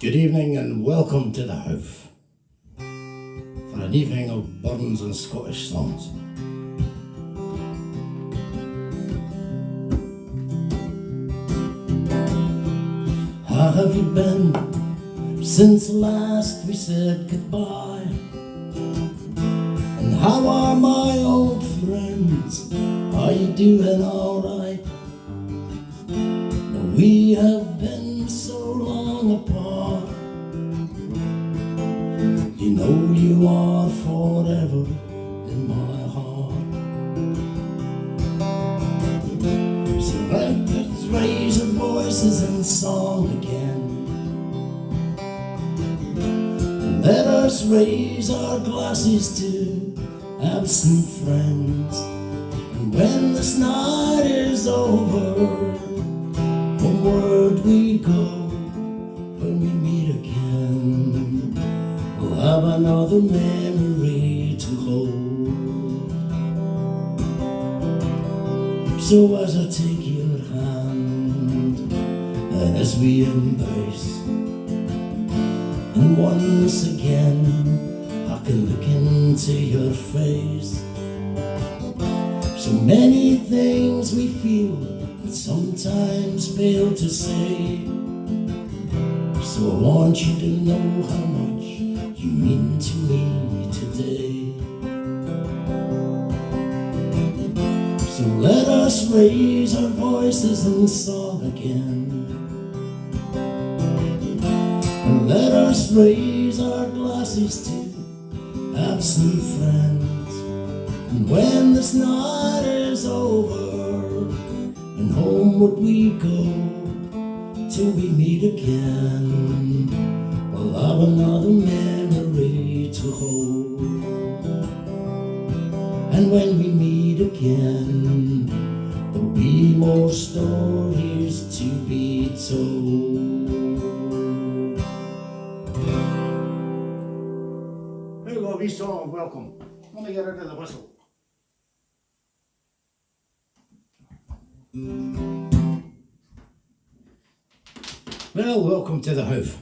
Good evening and welcome to the Howff for an evening of Burns and Scottish songs. How have you been since last we said goodbye? And how are my old friends? Are you doing alright? We have been so long apart. You know you are forever in my heart. So let's raise our voices in song again. Let us raise our glasses to absent friends. And when this night is over, homeward we go. When we meet again, we'll have another memory to hold. So as I take your hand, and as we embrace, and once again I can look into your face. So many things we feel but sometimes fail to say. So I want you to know how much you mean to me today. So let us raise our voices in song again. And let us raise our glasses to absent friends. And when this night is over, and homeward we go, till we meet again, we'll have another memory to hold. And when we meet again, there'll be more stories to be told. Here we go, a wee song of welcome. Let me get rid of the whistle. Well, welcome to the Howff.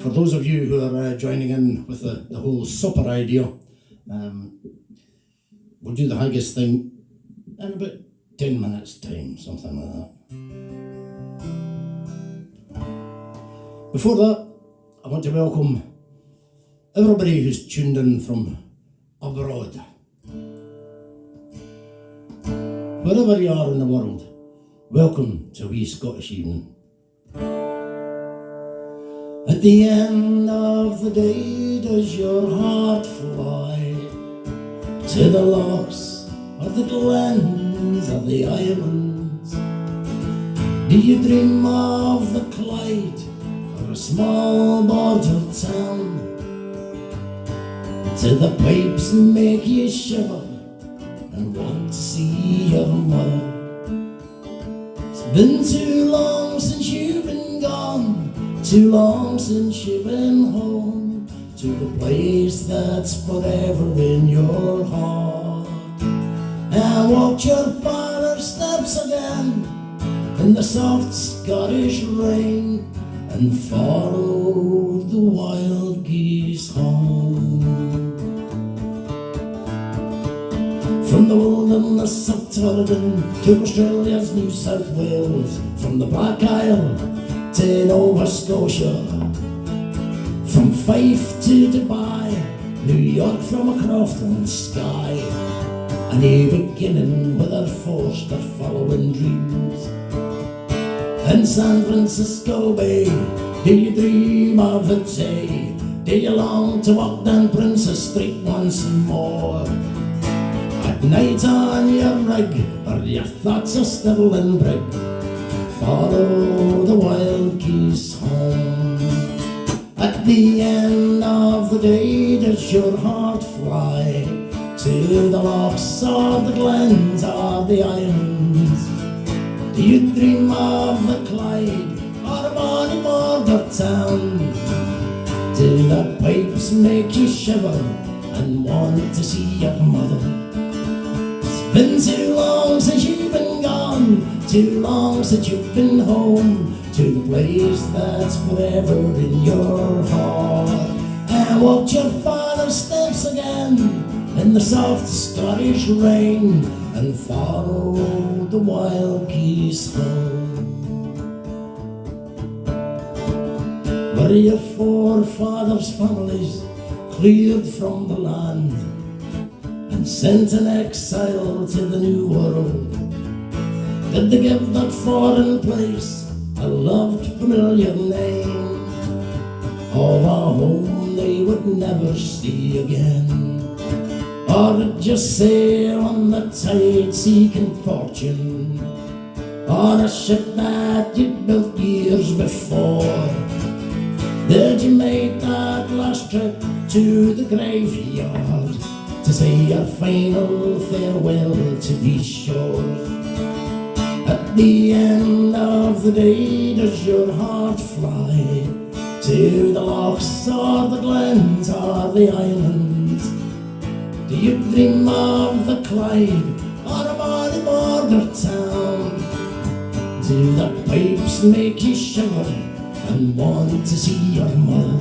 For those of you who are joining in with the whole supper idea, we'll do the Haggis thing in about 10 minutes time, something like that. Before that, I want to welcome everybody who's tuned in from abroad. Wherever you are in the world, welcome to a wee Scottish evening. At the end of the day, does your heart fly to the lochs or the glens or the islands? Do you dream of the Clyde or a small border town? Do the pipes make you shiver and want to see your mother? Been too long since you've been gone, too long since you've been home, to the place that's forever in your heart. And walk your father's steps again in the soft Scottish rain, and follow the wild geese home. From the wilderness of Torridon to Australia's New South Wales, from the Black Isle to Nova Scotia, from Fife to Dubai, New York from a Crofton sky, a new beginning with our forced or following dreams. In San Francisco Bay, do you dream of the day? Do you long to walk down Princess Street once more? At night on your rig, or your thoughts are still in brig, follow the wild geese home. At the end of the day, does your heart fly to the lochs or the glens or the islands? Do you dream of the Clyde or a bonny border town? Do the pipes make you shiver and want to see your mother? Been too long since you've been gone, Too long since you've been home to the place that's forever in your heart. And walked your father's steps again in the soft Scottish rain, and followed the wild geese home. Where your forefathers' families cleared from the land and sent in exile to the New World, did they give that foreign place a loved familiar name of a home they would never see again? Or did you sail on the tide seeking fortune on a ship that you'd built years before? Did you make that last trip to the graveyard to say your final farewell to these shores? At the end of the day, does your heart fly to the lochs or the glens or the islands? Do you dream of the Clyde or a bonny border town? Do the pipes make you shiver and want to see your mother?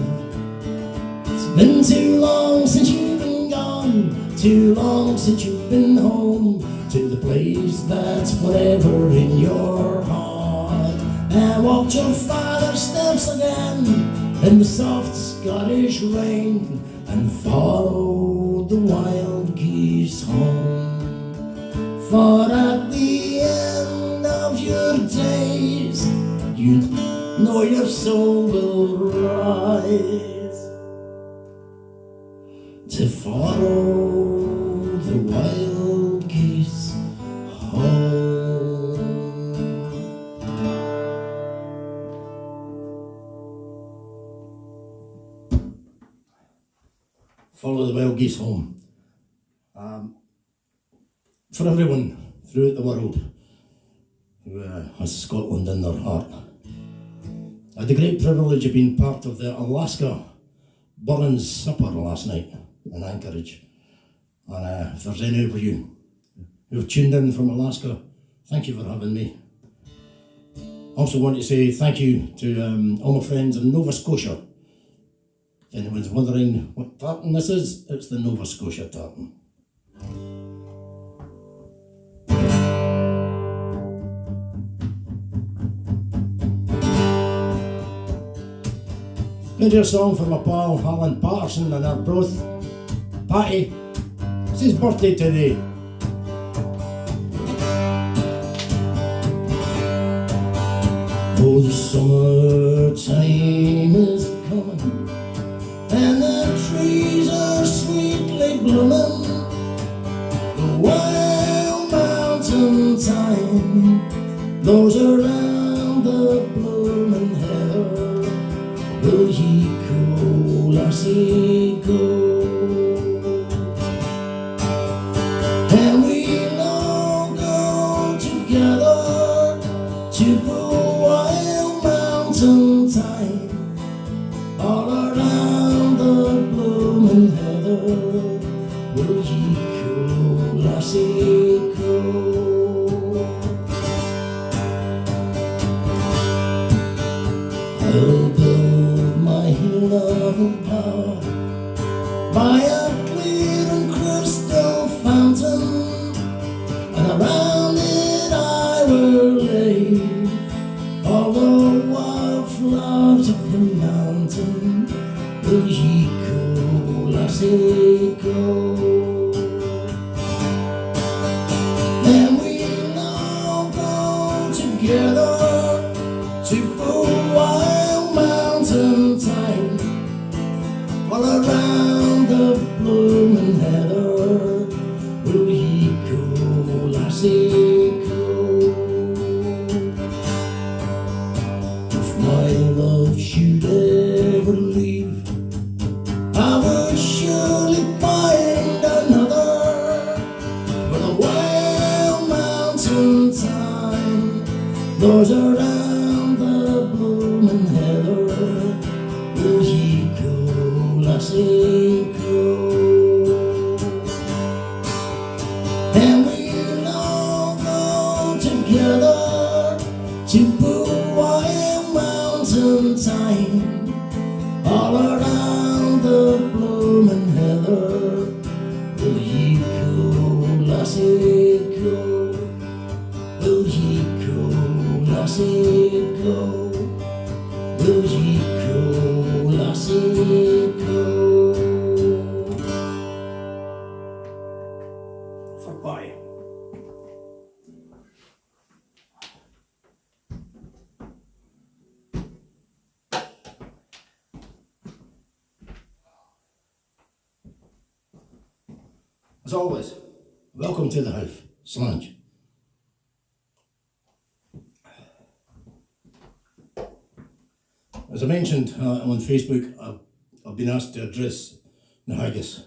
It's been too long since you've been gone, too long since you've been home to the place that's forever in your heart. And walked your father's steps again in the soft Scottish rain, and followed the wild geese home. For at the end of your days, you know your soul will rise to follow the wild geese home. Follow the wild geese home. For everyone throughout the world who has Scotland in their heart. I had the great privilege of being part of the Alaska Burns Supper last night in Anchorage. And if there's any of you who've tuned in from Alaska, thank you for having me. I also want to say thank you to all my friends in Nova Scotia. If anyone's wondering what tartan this is, it's the Nova Scotia tartan. Played a song for my pal Alan Patterson and our broth, Patty. It's his birthday today. Oh, the summertime is coming and the trees are sweetly blooming. The wild mountain thyme blows around the blooming heather. Will ye go, lassie, go? And we'll all go together to the wild mountain thyme all around the blooming heather. Will ye go, lassie, go? I'll build my love of power by a clear and crystal fountain, and around it I will lay all the wildflowers of the mountain. Will ye go, lassie, go? And we'll all go together to the wild mountain thyme all around the blooming heather. Will ye go, lassie, go? If my love should ever leave, I will surely find closing time, all around the bloomin' heather. Will ye go, lassie, go? Will ye go, lassie, go? Will ye go, lassie, go? For bye. As always, welcome to the Howff Slange. As I mentioned on Facebook, I've been asked to address the Haggis.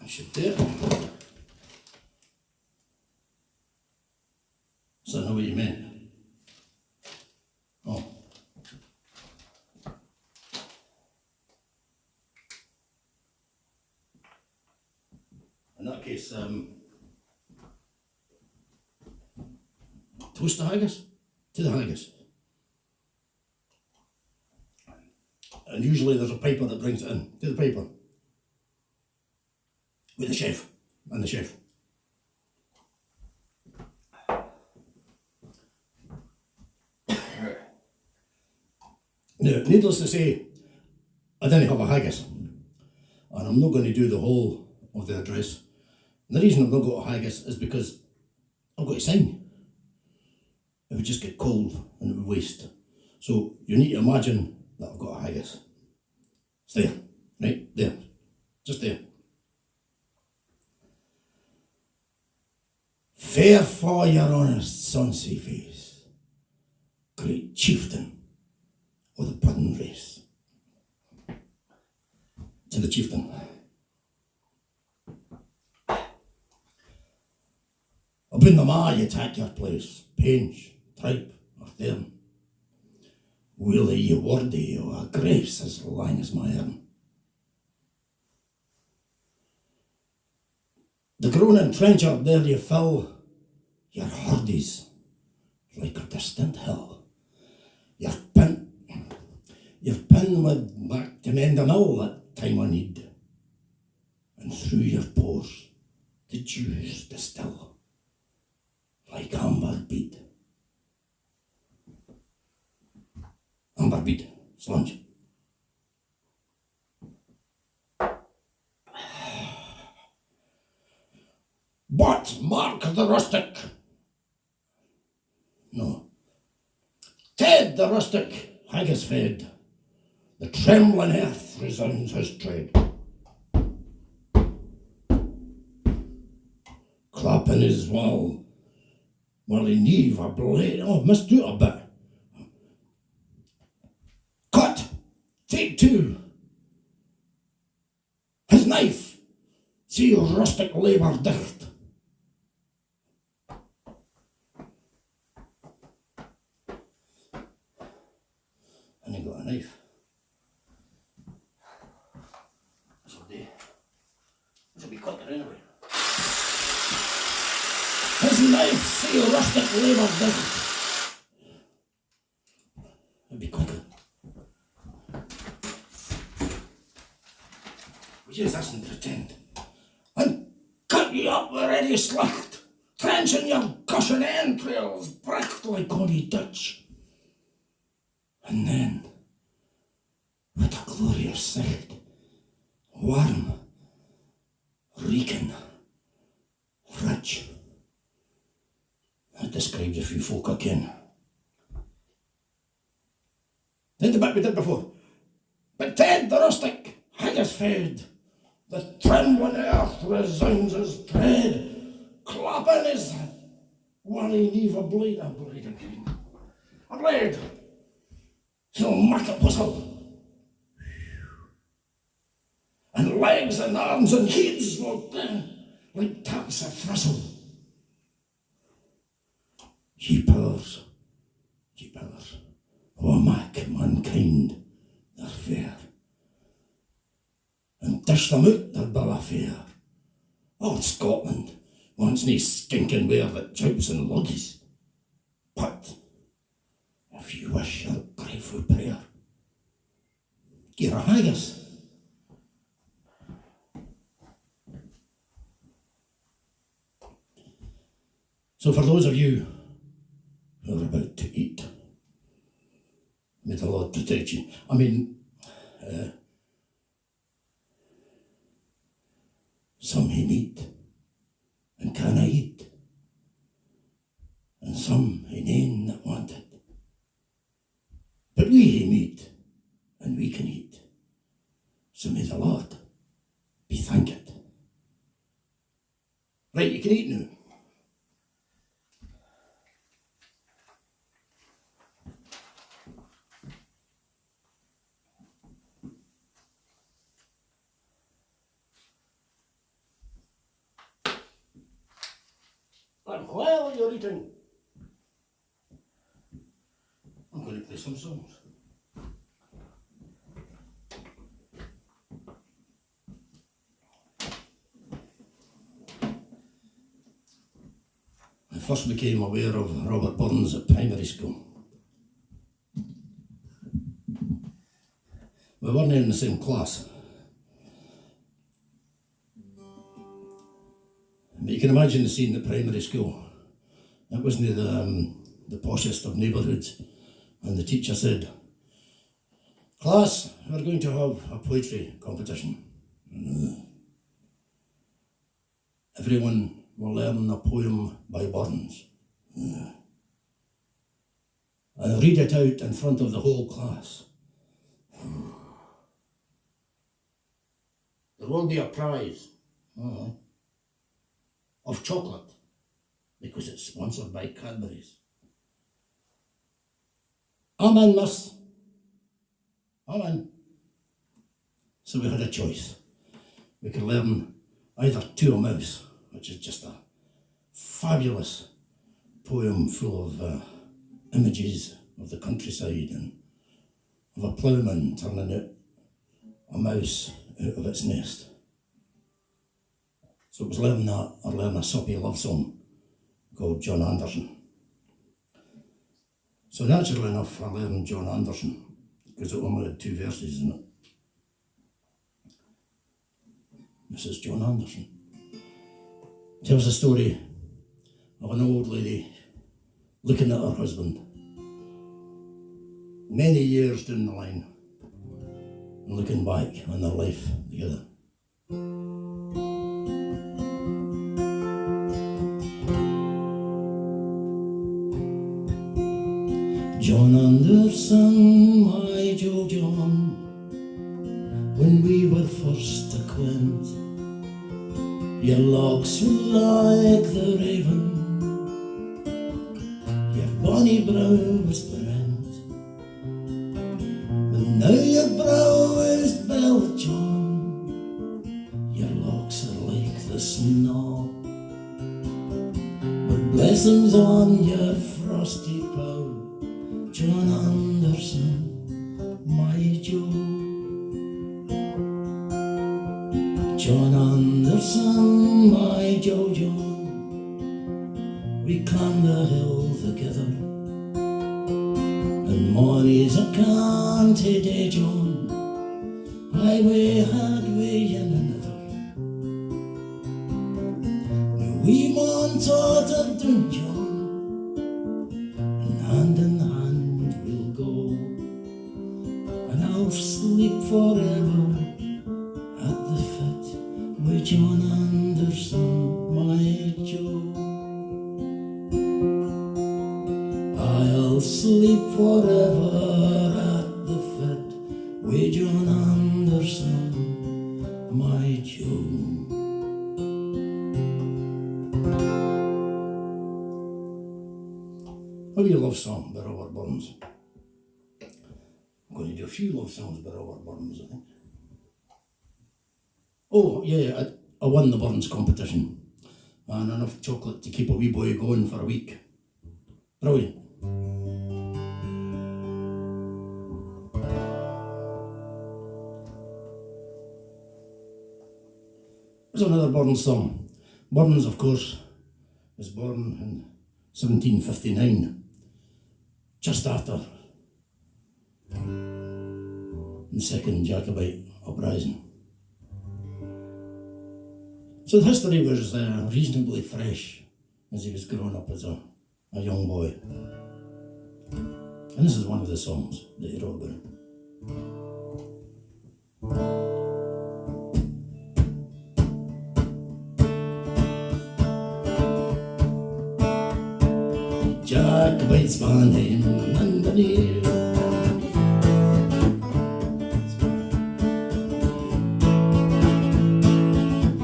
I should do it. So I know what you meant. Oh. In that case, toast the haggis to the haggis. And usually there's a piper that brings it in to the piper. With the chef and the chef. Now, needless to say, I didn't have a haggis, and I'm not going to do the whole of the address. And the reason I've not got a haggis is because I've got to sing. It would just get cold and it would waste. So you need to imagine that I've got a haggis. It's there, right there, just there. Fair for your honest sonsy face, great chieftain of the puddin' race. To the chieftain. I've been the ma you take your place, pinch, tripe, or them. Will ye wordy o a grace as lang as my arm. The groaning trencher there you fill, your hardies like a distant hill. Your pin went back to mend a mill that time I need, and through your pores the juice distill like amber bead. Amber bead, slange. But Mark the rustic, no, Ted the rustic, haggis fed, the trembling earth resounds his tread. Clapping his while he neave a blade, oh, must do it a bit. Cut, take two. His knife, see rustic labour dicht. And he got a knife. This'll be cut anyway. His knife, see rustic labour dicht. It'll be quicker. We use this and pretend. And cut you up already slicht, trenching your gushing entrails, bricht like Connie Dutch. And then, with a glorious sight, warm, reeking, rich. That describes a few folk I ken. Then the bit we did before. But Ted the rustic, haggis fed, the trembling earth resounds his tread, clapping his wally neave a blade again. A blade! He'll make it whistle. And legs and arms and heads will like taps of thistle. Ye powers, oh mak mankind fish them out their bill of fare. Old Scotland wants nae skinking ware that choups and luggies. But if you wish your cry for prayer, get a haggis. So for those of you who are about to eat, may the Lord protect you. Some he meet and canna eat, and some he nane that want it. But we he meet and we can eat. So may the Lord be thanked. Right, you can eat now. And while you're eating, I'm going to play some songs. I first became aware of Robert Burns at primary school. We weren't in the same class. But you can imagine the scene at primary school. It wasn't the poshest of neighbourhoods. And the teacher said, "Class, we're going to have a poetry competition. Everyone will learn a poem by Burns. And read it out in front of the whole class. There will be a prize of chocolate, because it's sponsored by Cadbury's." Amen, miss. Amen. So we had a choice. We could learn either To a Mouse, which is just a fabulous poem full of images of the countryside and of a ploughman turning out a mouse out of its nest. So it was learn that or learn a soppy love song called John Anderson. So naturally enough, I learned John Anderson because it only had 2 verses in it. This is John Anderson. It tells the story of an old lady looking at her husband many years down the line and looking back on their life together. John Anderson, my Joe John, when we were first acquaint, your locks were like the raven, your bonny brow was brent, but now your brow is belled, John, your locks are like the snow, but blessings on your frosty brow, John Anderson, my Joe. John Anderson, my Joe John, we climbed the hill together, and mony's a canty day, John, aye we had we in another. Now we maun totter down, John, and hand in hand we'll go, and I'll sleep forever at the foot with John Anderson, my Joe. I'll sleep forever at the foot with John Anderson, my Joe. Maybe a love song by Robert Burns. I'm going to do a few love songs by Robert Burns, I think. Oh, yeah, I won the Burns competition. And enough chocolate to keep a wee boy going for a week. Brilliant. There's another Burns song. Burns, of course, was born in 1759, just after the second Jacobite uprising. So the history was reasonably fresh as he was growing up as a young boy. And this is one of the songs that he wrote about it. Jacobites born in London here.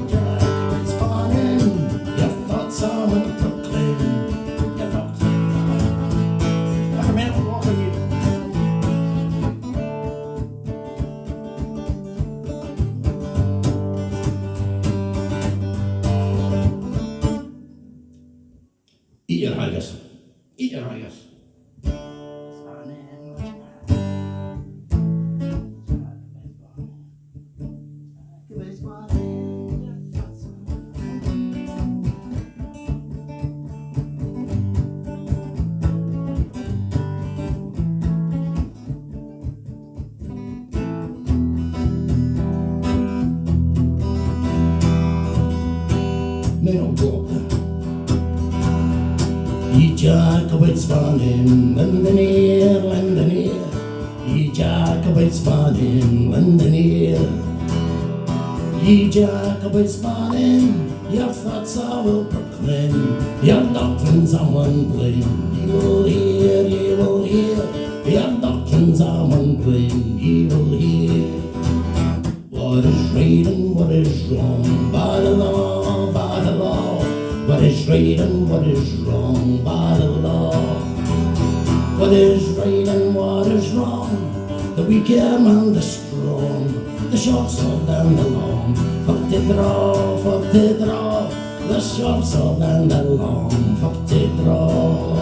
Jacobites born in, your thoughts are with Brooklyn. You're not. I remember walking you. Eat your haggis. Eat your haggis. Ye Jacobites born in London here, London here. Ye Jacobites born in London here. Ye Jacobites born in, your thoughts I will proclaim, your doctrines I won't blame. Ye will hear, ye will hear, your doctrines I won't blame. Ye will hear what is right and what is wrong by the law, by the law. What is right and what is wrong by the law. What is right and what is wrong, the weak and the strong, the short sword and the long. For to draw, the short sword and the long. For to draw.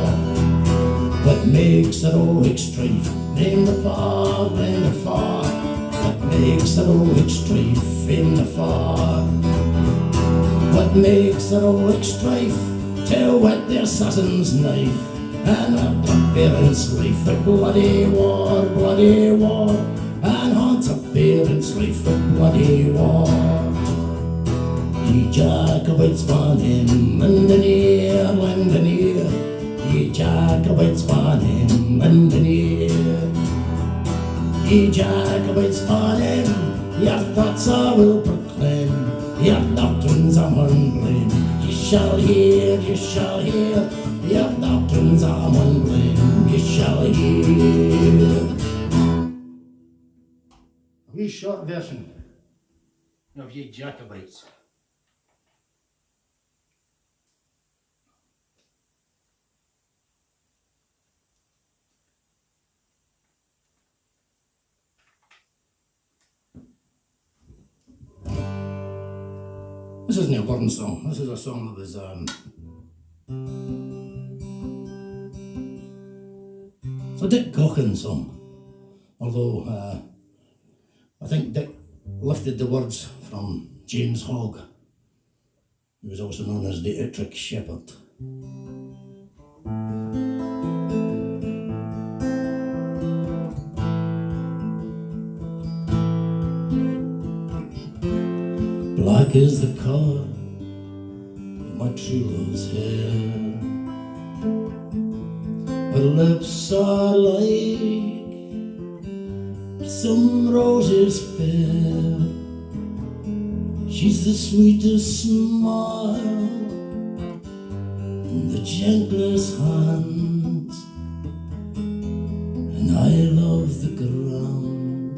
What makes the heroic strife, name the far, name the far. What makes the heroic strife in the far. What makes the heroic strife, to whet the assassin's knife, and a parent's life for bloody war, and haunt a parent's life for bloody war. Ye Jacobites born in London here, London here. Ye Jacobites born in London here. Ye Jacobites born in, your thoughts I will proclaim, your doctrines I won't blame. You shall hear, your doctrines I won't blame. You shall hear. A wee short version of Ye Jacobites. This isn't a Burns song. This is a song that was it's a Dick Gaughan song. Although I think Dick lifted the words from James Hogg, who was also known as the Ettrick Shepherd. Black is the colour of my true love's hair. Her lips are like some roses fair. She's the sweetest smile and the gentlest hands, and I love the ground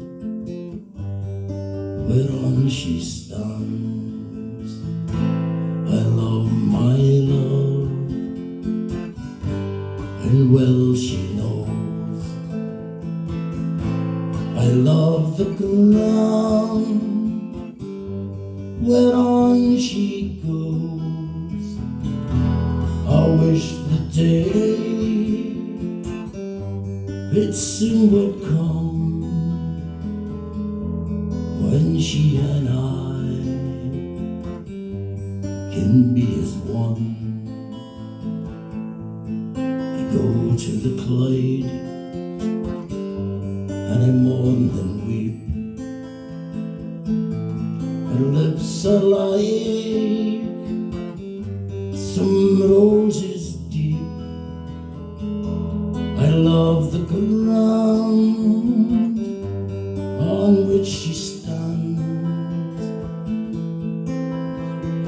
whereon she stands. I love my love, and well she knows. I love the ground whereon she goes. I wish the day it soon would come when she and I can be as one. I go to the Clyde and I mourn and weep. Her lips are like some roses deep. I love the ground on which she stands,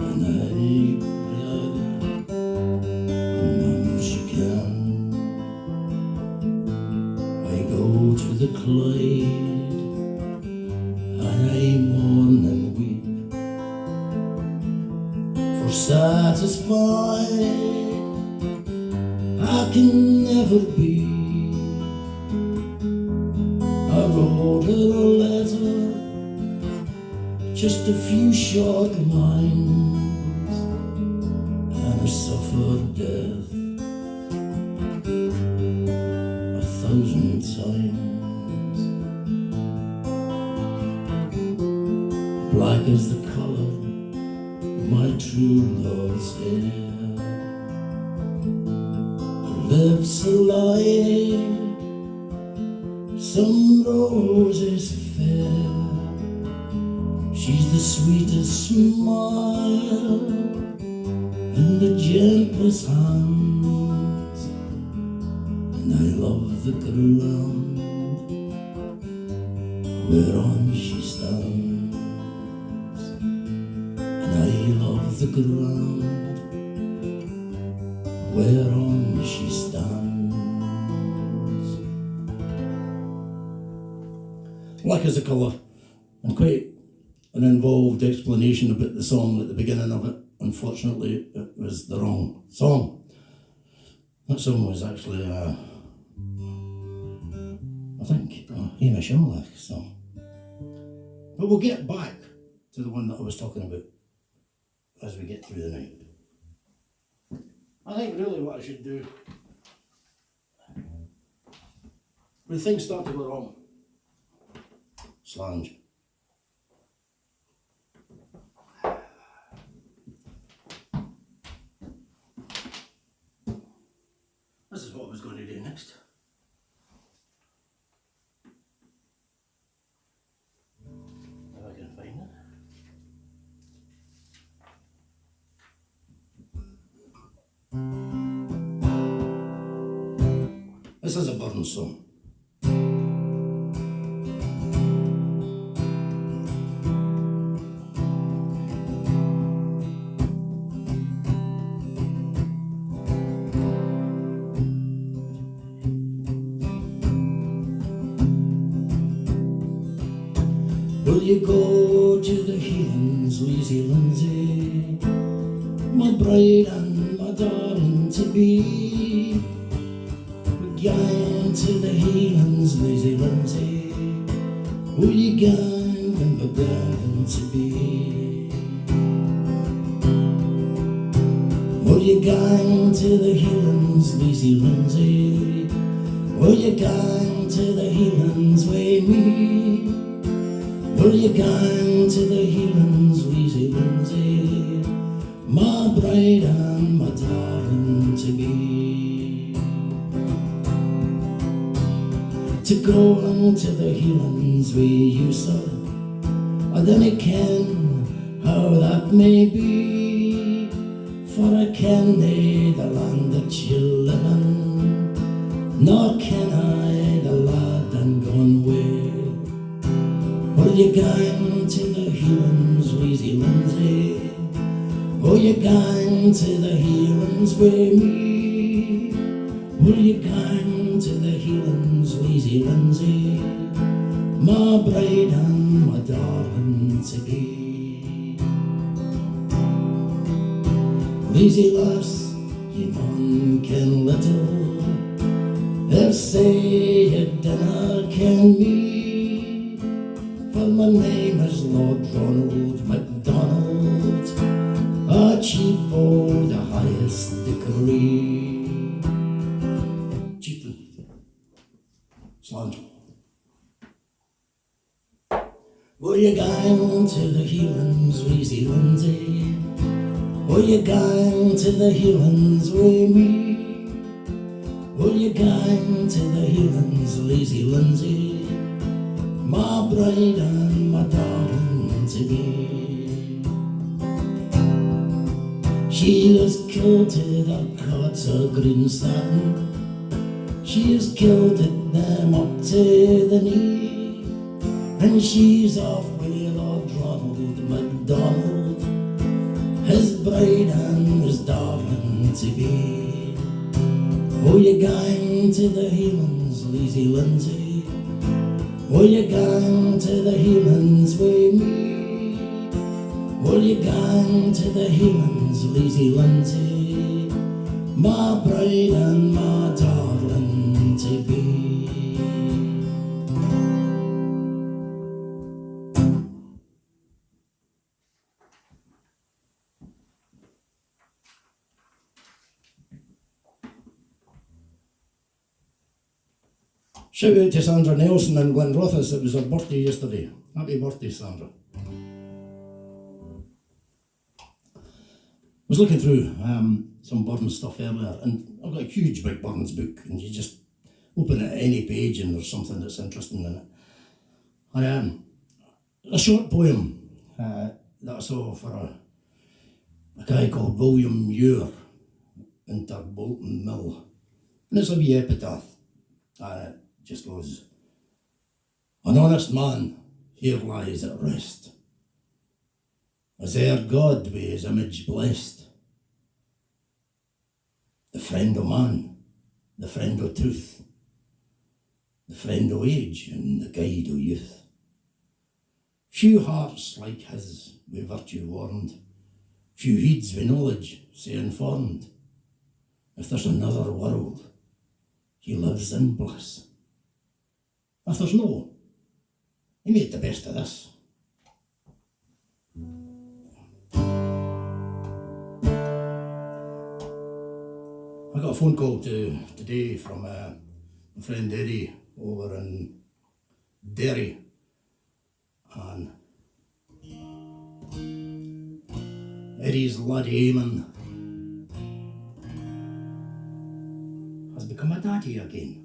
and I pray none she can. I go to the Clyde and I mourn and weep, for satisfied I can never be. I wrote her a letter, just a few short lines, and I suffered death 1,000 times. Black is the colour of my true love's hair. Her lips are like some roses fair. She's the sweetest smile and the gentlest hands, and I love the ground whereon she stands, and I love the ground whereon she stands. Black is the colour, and quite an involved explanation about the song at the beginning of it. Unfortunately, it was the wrong song. That song was actually, I think, a Hamish Imlach song. But we'll get back to the one that I was talking about as we get through the night. I think really what I should do, when things start to go wrong, slange. This is what I was going to do next. If I can find it. This is a Burns song. Will you go to the heathens, Lazy Lindsay, my bride and my darling to be? We're going to the heathens, Lazy Lindsay, will you gang and my darling to be? Will you gang to the heathens, Lazy Lindsay, will you gang to the heathens with me? Will you gang to the heathens, Lazy Lindsay, my bride and my darling to be? To go unto the heathens with you, sir, I dinna ken how that may be, for I ken nae the land that you live in, nor ken I the lad I'm gone with. Will you gang to the heathens, Lazy Lindsay, will you gang to the heathens with me? Will you gang to the heathens, Lazy Lindsay, my bride and my darling to be? Lazy lass, ye maun ken little, if say ye dinna ken me, for my name is Lord Ronald McDonald, a chief o' the highest degree. Chieftain, slange. Will you gang to the heathens, Lazy Lindsay, Will you gang to the Highlands with me? Will you gang to the Highlands, lazy Lindsay, my bride and my darling to be? She is kilted her coats of green satin, she is kilted them up to the knee, and she's off with Lord Ronald McDonald, his bride and his darling to be. Will you gang to the Highlands, lazy Lindsay? Will you gang to the Highlands with me? Will you gang to the Highlands, lazy Lindsay, my bride and my darling to be? Shout out to Sandra Nelson and Glen Rothas, it was her birthday yesterday. Happy birthday, Sandra. I was looking through some Burns stuff earlier, and I've got a huge big Burns book, and you just open it at any page and there's something that's interesting in it. And a short poem that I saw for a guy called William Muir in Bolton Mill, and it's a wee epitaph, and it just goes, an honest man here lies at rest, as e'er God with his image blessed, the friend o' man, the friend o' truth, the friend o' age and the guide o' youth. Few hearts like his with virtue warmed, few heeds with knowledge say informed. If there's another world, he lives in bliss. If there's no, he made the best of this. I got a phone call today from my friend Eddie over in Derry, and Eddie's lad Eamon has become a daddy again.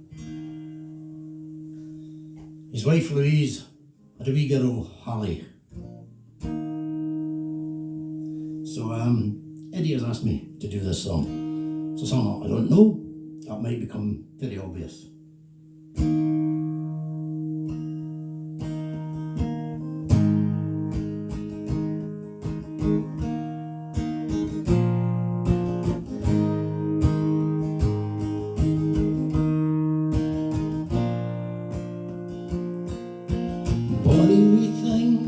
His wife Louise had a wee girl, Hallie. So Eddie has asked me to do this song. It's a song I don't know, that might become very obvious. Bonny wee thing,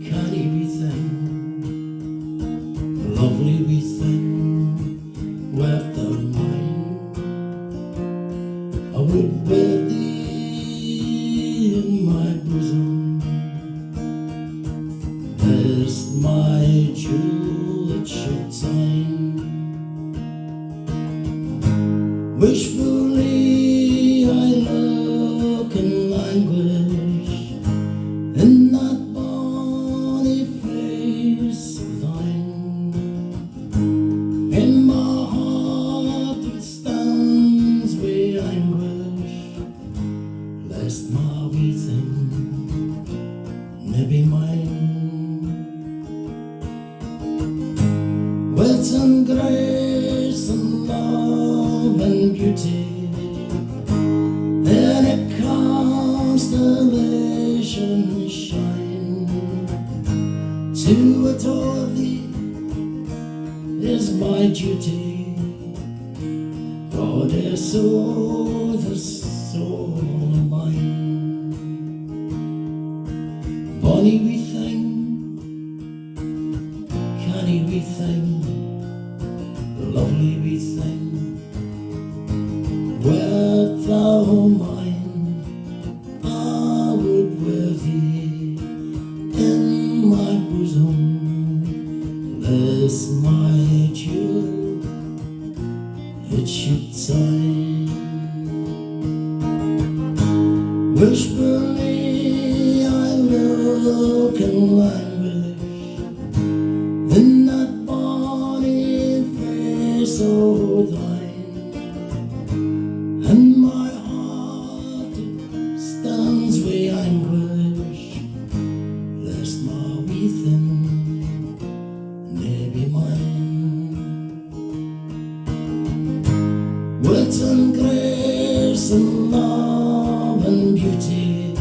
canny wee thing, lovely wee thing, worth the mine. I would wear thee in my bosom, lest my jewel it should shine. Wishfully I look and languish in that bonny face of thine. In my heart it stands with anguish, lest my wee thing ne be mine. Wit and grace and love and beauty, in a constellation shine. To adore thee is my duty, goddess of the soul of mine. Bonny wee thing, canny wee thing, lovely wee thing, wert thou mine, I would wear thee in my bosom, lest my jewel it should shine. Wishfully I look and languish in so thine, and my heart it stands wi' anguish, lest my wee thing may be mine. Wit and grace and love and beauty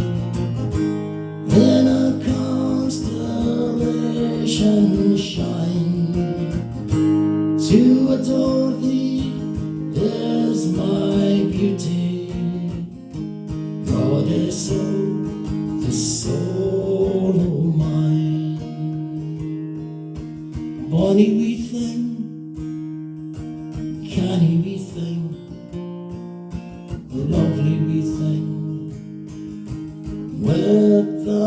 in a constellation shine. To adore thee is my beauty, goddess of the soul of mine. Bonny wee thing, canny wee thing, lovely wee thing, with the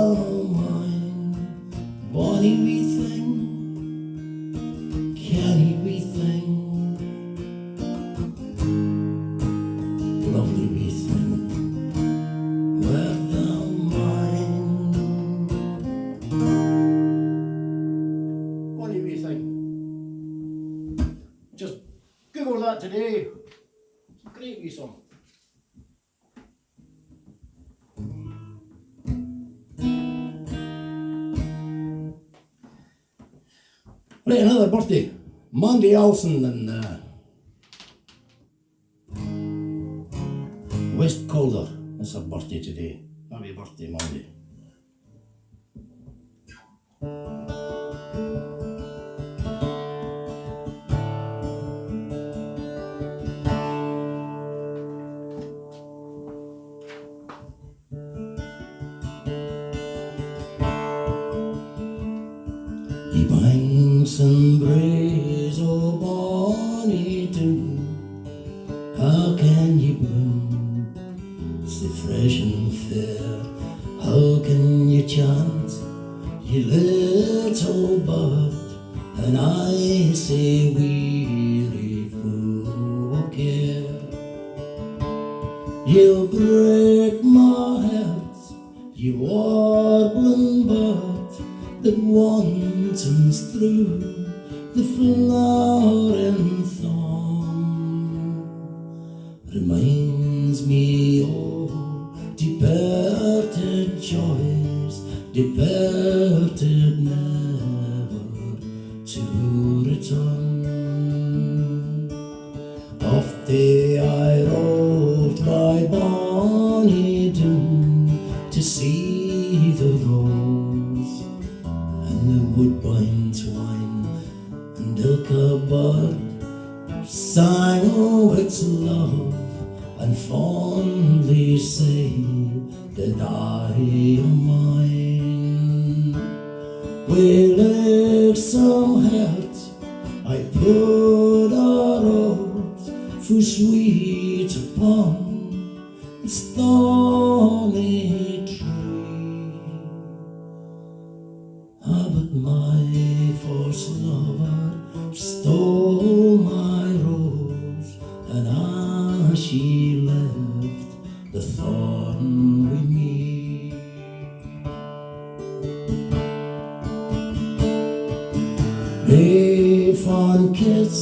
mind. Bonny wee thing, canny wee thing, lovely wee thing, with the mind. Bonny wee thing. Just Google that today. It's a great wee song. Right, another birthday. Mandy Alson in West Calder. It's her birthday today. Happy birthday, Mandy. Ye banks and braes, oh bonny doon, how can ye bloom so fresh and fair? How can ye chant, ye little bird, and I say weary full of care? You'll break my heart, ye warbling bird, that wantons through the flowering thorn, reminds me of departed joys, departed never to return. Oft I roved by bonny doon to see the rose and the woodbine twine, and ilka bird sang o' its love, and fondly say that I am mine. Wi' lightsome heart I put a rose full sweet upon its thorny tree. Ah, but my false lover stole my rose, and she left the thorn with me. A fond kiss,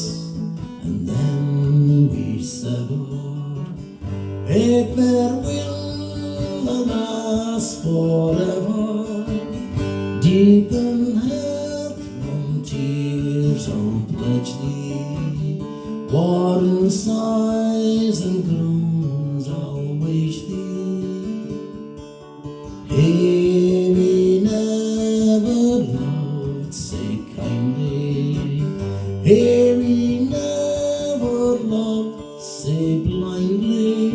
and then we severed. A farewell, alas, forever. Deep in heart from tears unpledged thee, war and sighs and groans I'll wage thee. Hey, we never loved so kindly, hey, we never loved so blindly,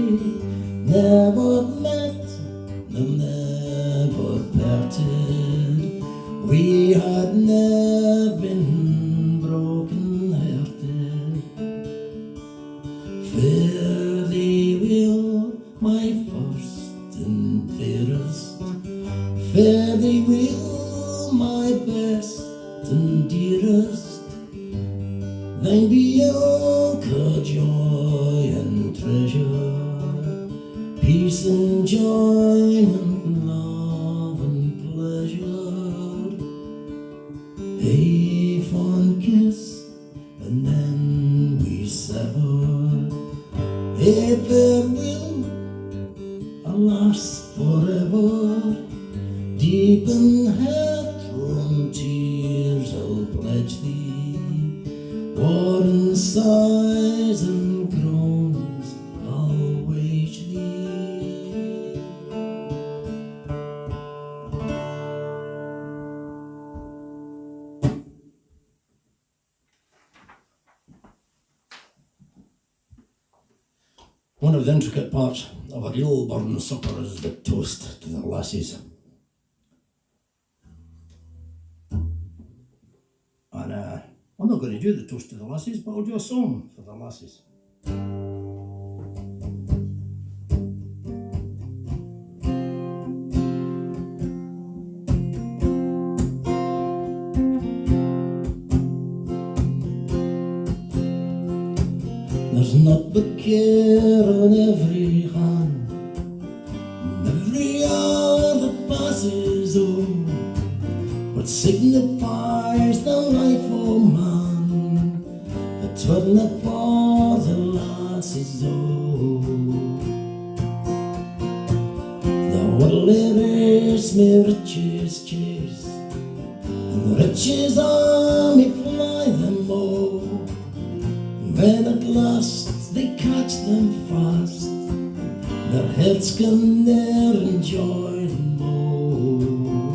never met, no never parted. We alas forever, deep in headlong tears I'll pledge thee, war and sighs and groans I'll wage thee. One of the intricate parts of a real burden supper is the toast to the lassies. And I'm not going to do the toast to the lassies, but I'll do a song for the lassies. There's naught but care on every hand, and every hour that passes, oh, what signifies the life of man, that turneth for the lasses, oh. The worldly race may riches chase, and the riches army fly them all. When at last they catch them fast, their heads can ne'er enjoy them more.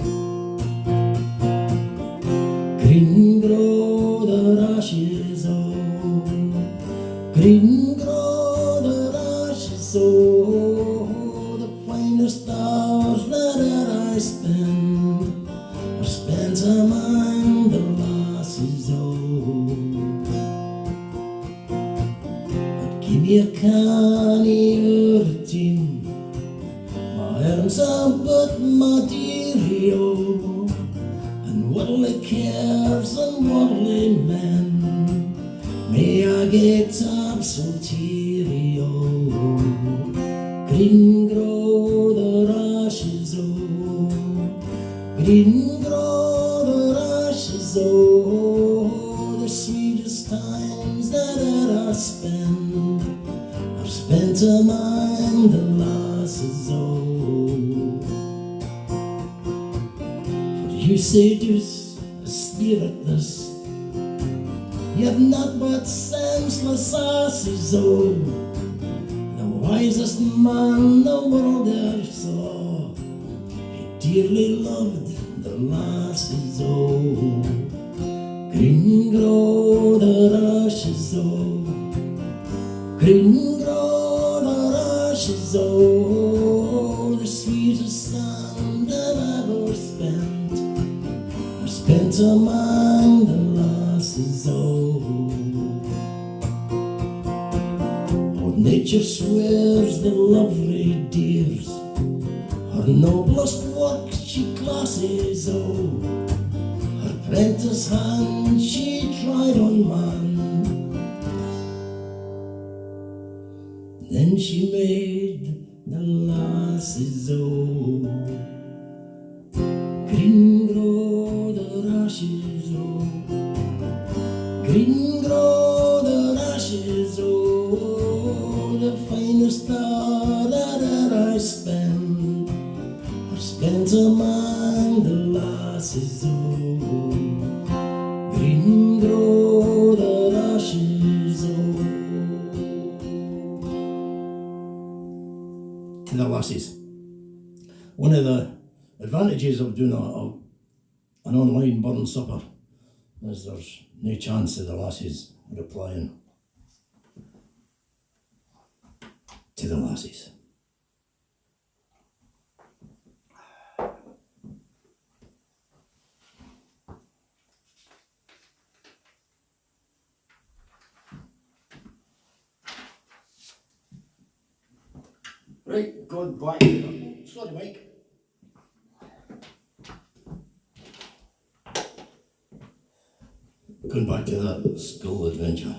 Green grow the ashes, oh, green grow the ashes, oh. The finest hours that e'er I spend are spent among the lasses, oh. Give me a canny routine, my arms are but material, and worldly cares and worldly men may I get absolutely, oh. Green grow the ashes, oh, green grow the ashes, oh. The sweetest times that e'er I spend spent among the lasses, oh. For you seduce a spirit this, yet not but senseless asses, oh. The wisest man the world ever saw, he dearly loved the lasses, oh. Green grow the ashes, oh, green grow the ashes, oh. The sweetest time that I've ever spent are spent among the lasses, oh. Old nature swears the lovely dears her noblest work she classes, oh. Her prentice hand she tried on man, then she made the lasses, oh. Green grow the ashes, oh, green grow the ashes, oh. The finest hour that e'er I spend are spent among the lasses, oh. Green grow the ashes, oh. To the lassies. One of the advantages of doing an online burn supper is there's no chance of the lassies replying to the lassies. Right, going back to that. Sorry, Mike. Going back to that school adventure.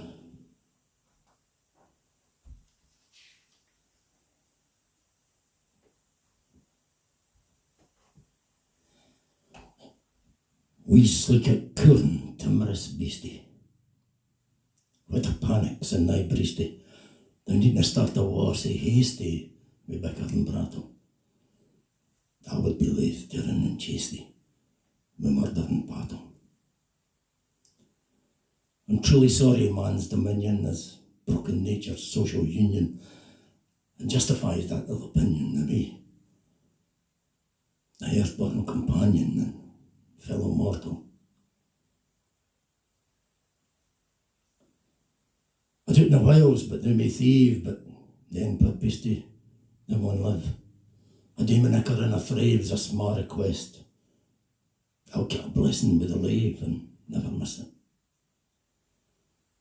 We slick a coon timorous beastie. What a panic's in thy breastie. Thou needna start a war sae hasty, wi bicker and brattle. I would be laith to run and chase thee, wi murder and battle. I'm truly sorry man's dominion has broken nature's social union and justifies that ill opinion of me, a earthborn companion and fellow mortal. I took no whiles but thou may thieve, but then purposed them one live. A demonicker and a thrave's a small request. I'll get a blessing with a lave and never miss it.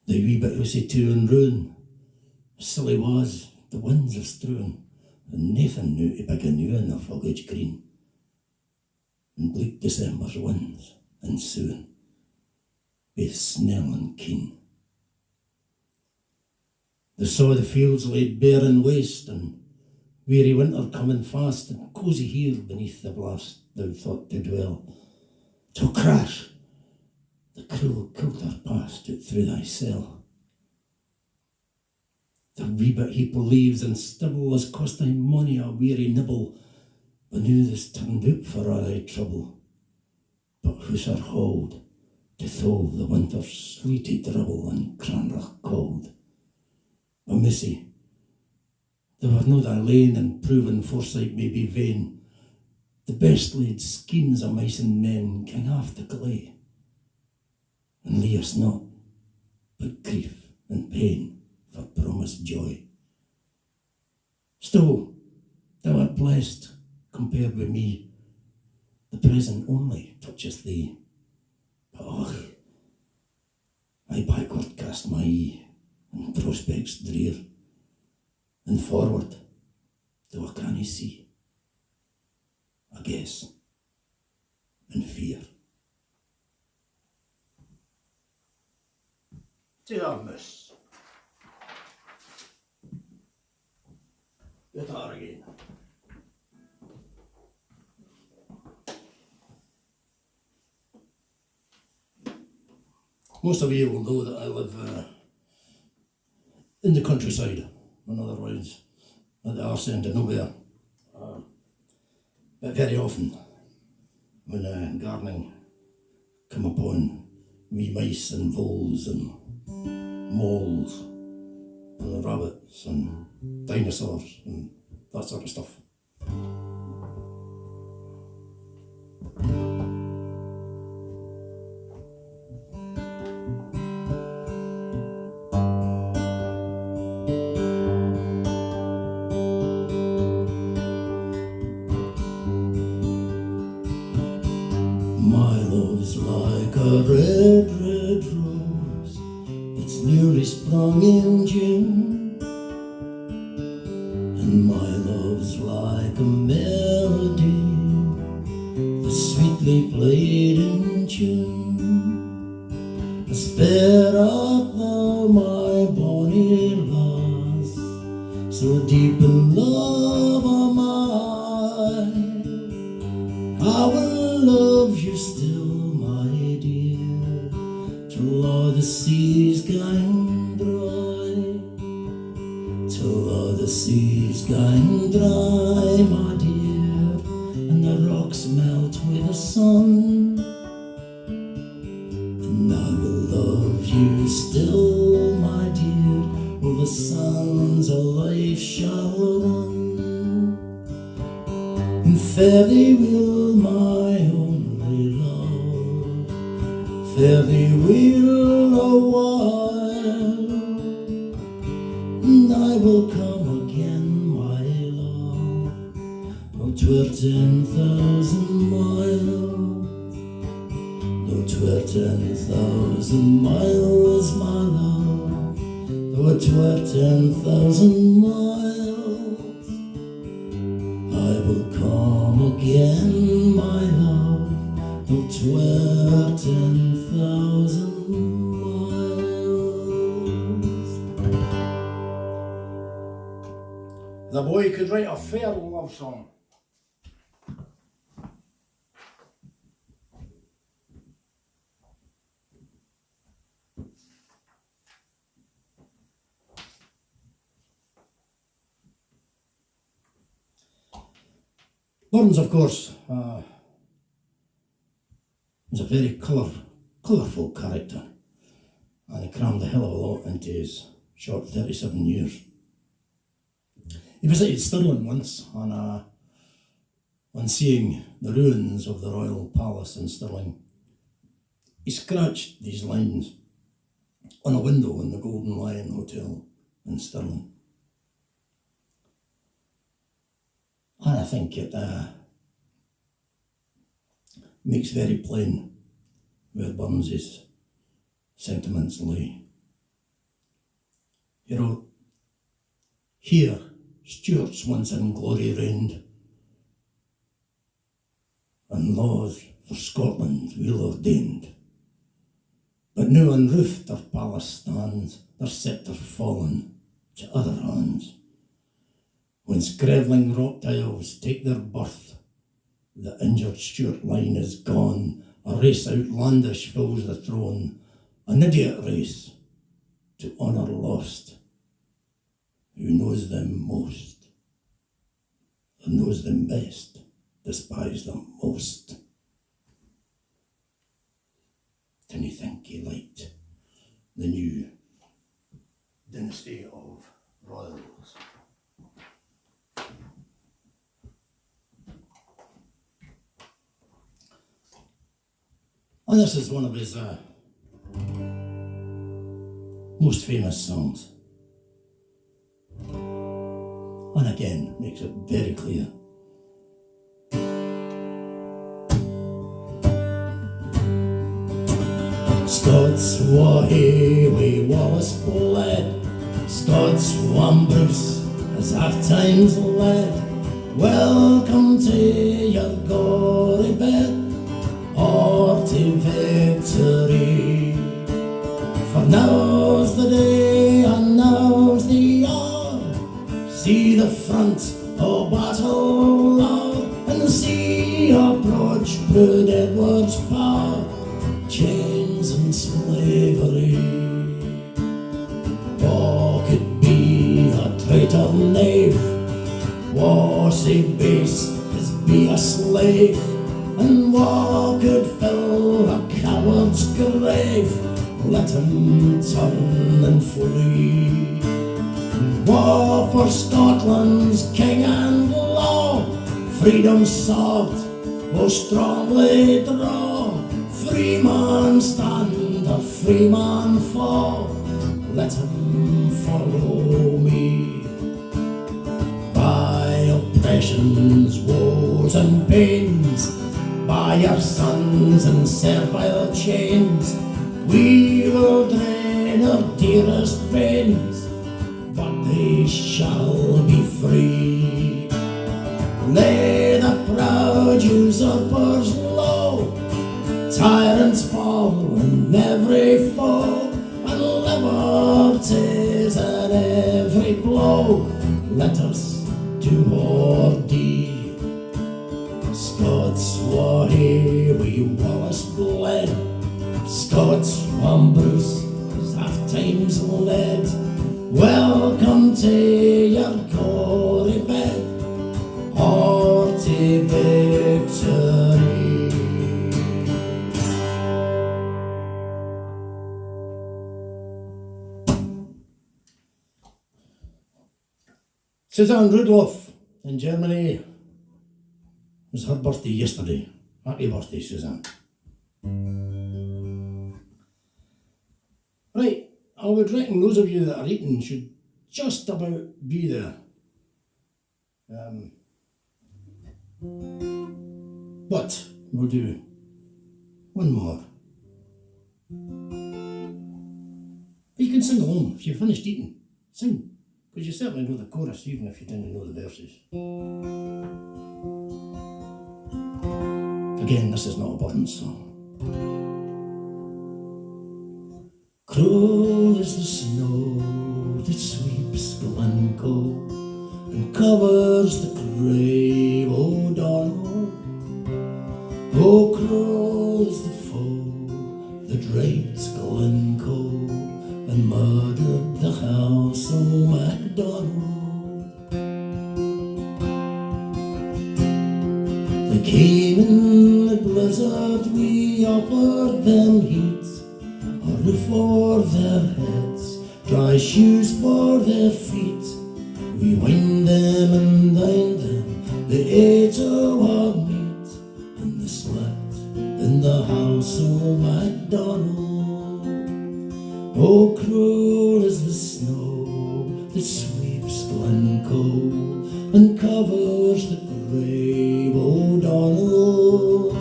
The wee bit hoosey too and ruin, silly was, the winds have strewn, and Nathan knew to big a new in the foliage green. And bleak December's winds ensuing, baith snell and keen. They saw the fields laid bare and waste, and weary winter coming fast, and cosy here beneath the blast thou thought to dwell, till crash, the cruel coulter passed out through thy cell. The wee bit heap of leaves and stibble has cost thy money a weary nibble, but now this turned out for all thy trouble. But who's are hauled to thole the winter's sleety dribble and cranrach cold? But missy, there were no thy lane, and proven foresight may be vain. The best laid schemes of mice and men gang off to gley, and leave us not but grief and pain for promised joy. Still, thou art blessed compared with me, the present only toucheth thee. But och, I backward cast my eye, and prospects drear, and forward, though I cannae see, I guess, and fear. Dear miss, guitar again. Most of you will know that I live in the countryside, in other words, at the arse end of nowhere. But very often, when gardening come upon wee mice and voles and moles and rabbits and dinosaurs and that sort of stuff. My love's like a red, red rose that's newly sprung in June, and my love's like a melody that's sweetly played in tune. As fair art thou, my bonny lass, so deep in love am I will love you still, my dear, till all the seas gang dry, till all the seas gang dry, my dear, and the rocks melt with the sun, and I will love you still, my dear, while the sands of life shall run. And fare thee will, my only love, fare thee will a while, and I will come again, my love, though 'twere 10,000 miles, though 'twere 10,000 miles, my love, though 'twere 10,000 miles. I will come again, my love, though 'twere 10,000 miles. The boy could write a fair love song. Burns, of course, was a very colourful character, and he crammed a hell of a lot into his short 37 years. He visited Stirling once, and on seeing the ruins of the Royal Palace in Stirling, he scratched these lines on a window in the Golden Lion Hotel in Stirling. And I think it makes very plain where Burns's sentiments lay. He wrote, "Here Stuarts once in glory reigned, and laws for Scotland we'll ordained. But now unroofed our palace stands, their sceptre fallen to other hands. Whence greveling rock tiles take their birth, the injured Stuart line is gone. A race outlandish fills the throne, an idiot race to honour lost. Who knows them most, and knows them best, despise them most." Can you think he liked the new dynasty of royals? And this is one of his most famous songs. And again, makes it very clear. Scots wha hae wi Wallace bled, Scots wha Bruce as half times led. Welcome to your gory bed, or to victory. For now's the day and now's the hour. See the front of battle loud, and see approach Proud Edward's power. Chains and slavery. Wha could be a traitor knave? Wha sae base as be a slave? And wha could fill a coward's grave? Let him turn and flee. Wha for Scotland's king and law? Freedom's sword will strongly draw. Free man stand or free man fall, let him follow me. By oppression's woes and pains, by our sons and servile chains, we will drain our dearest veins, but they shall be free. Lay the proud usurpers low, tyrants fall in every foe, and liberties at every blow. Let us do or die. Scots wha hae wi Wallace bled, Scots wha Bruce as half times led. Welcome to your gory bed, or to victory. Susanne Rudloff in Germany. It was her birthday yesterday. Happy birthday, Susanne. Right, I would reckon those of you that are eating should just about be there. But we'll do one more. But you can sing along if you've finished eating. Sing. Because you certainly know the chorus, even if you didn't know the verses. Again, this is not a Burns song. Cruel is the snow that sweeps Glencoe and covers the grave O'Donnell. Oh, cruel is the foe that raped Glencoe and murdered the house of McDonald. They came in the blizzard, we offered them heat, a roof for their heads, dry shoes for their feet. We wined them and dined them, they ate our meat, and they slept in the house of McDonald. Oh, cruel is the snow that sweeps Glencoe and covers the grave O'Donnell.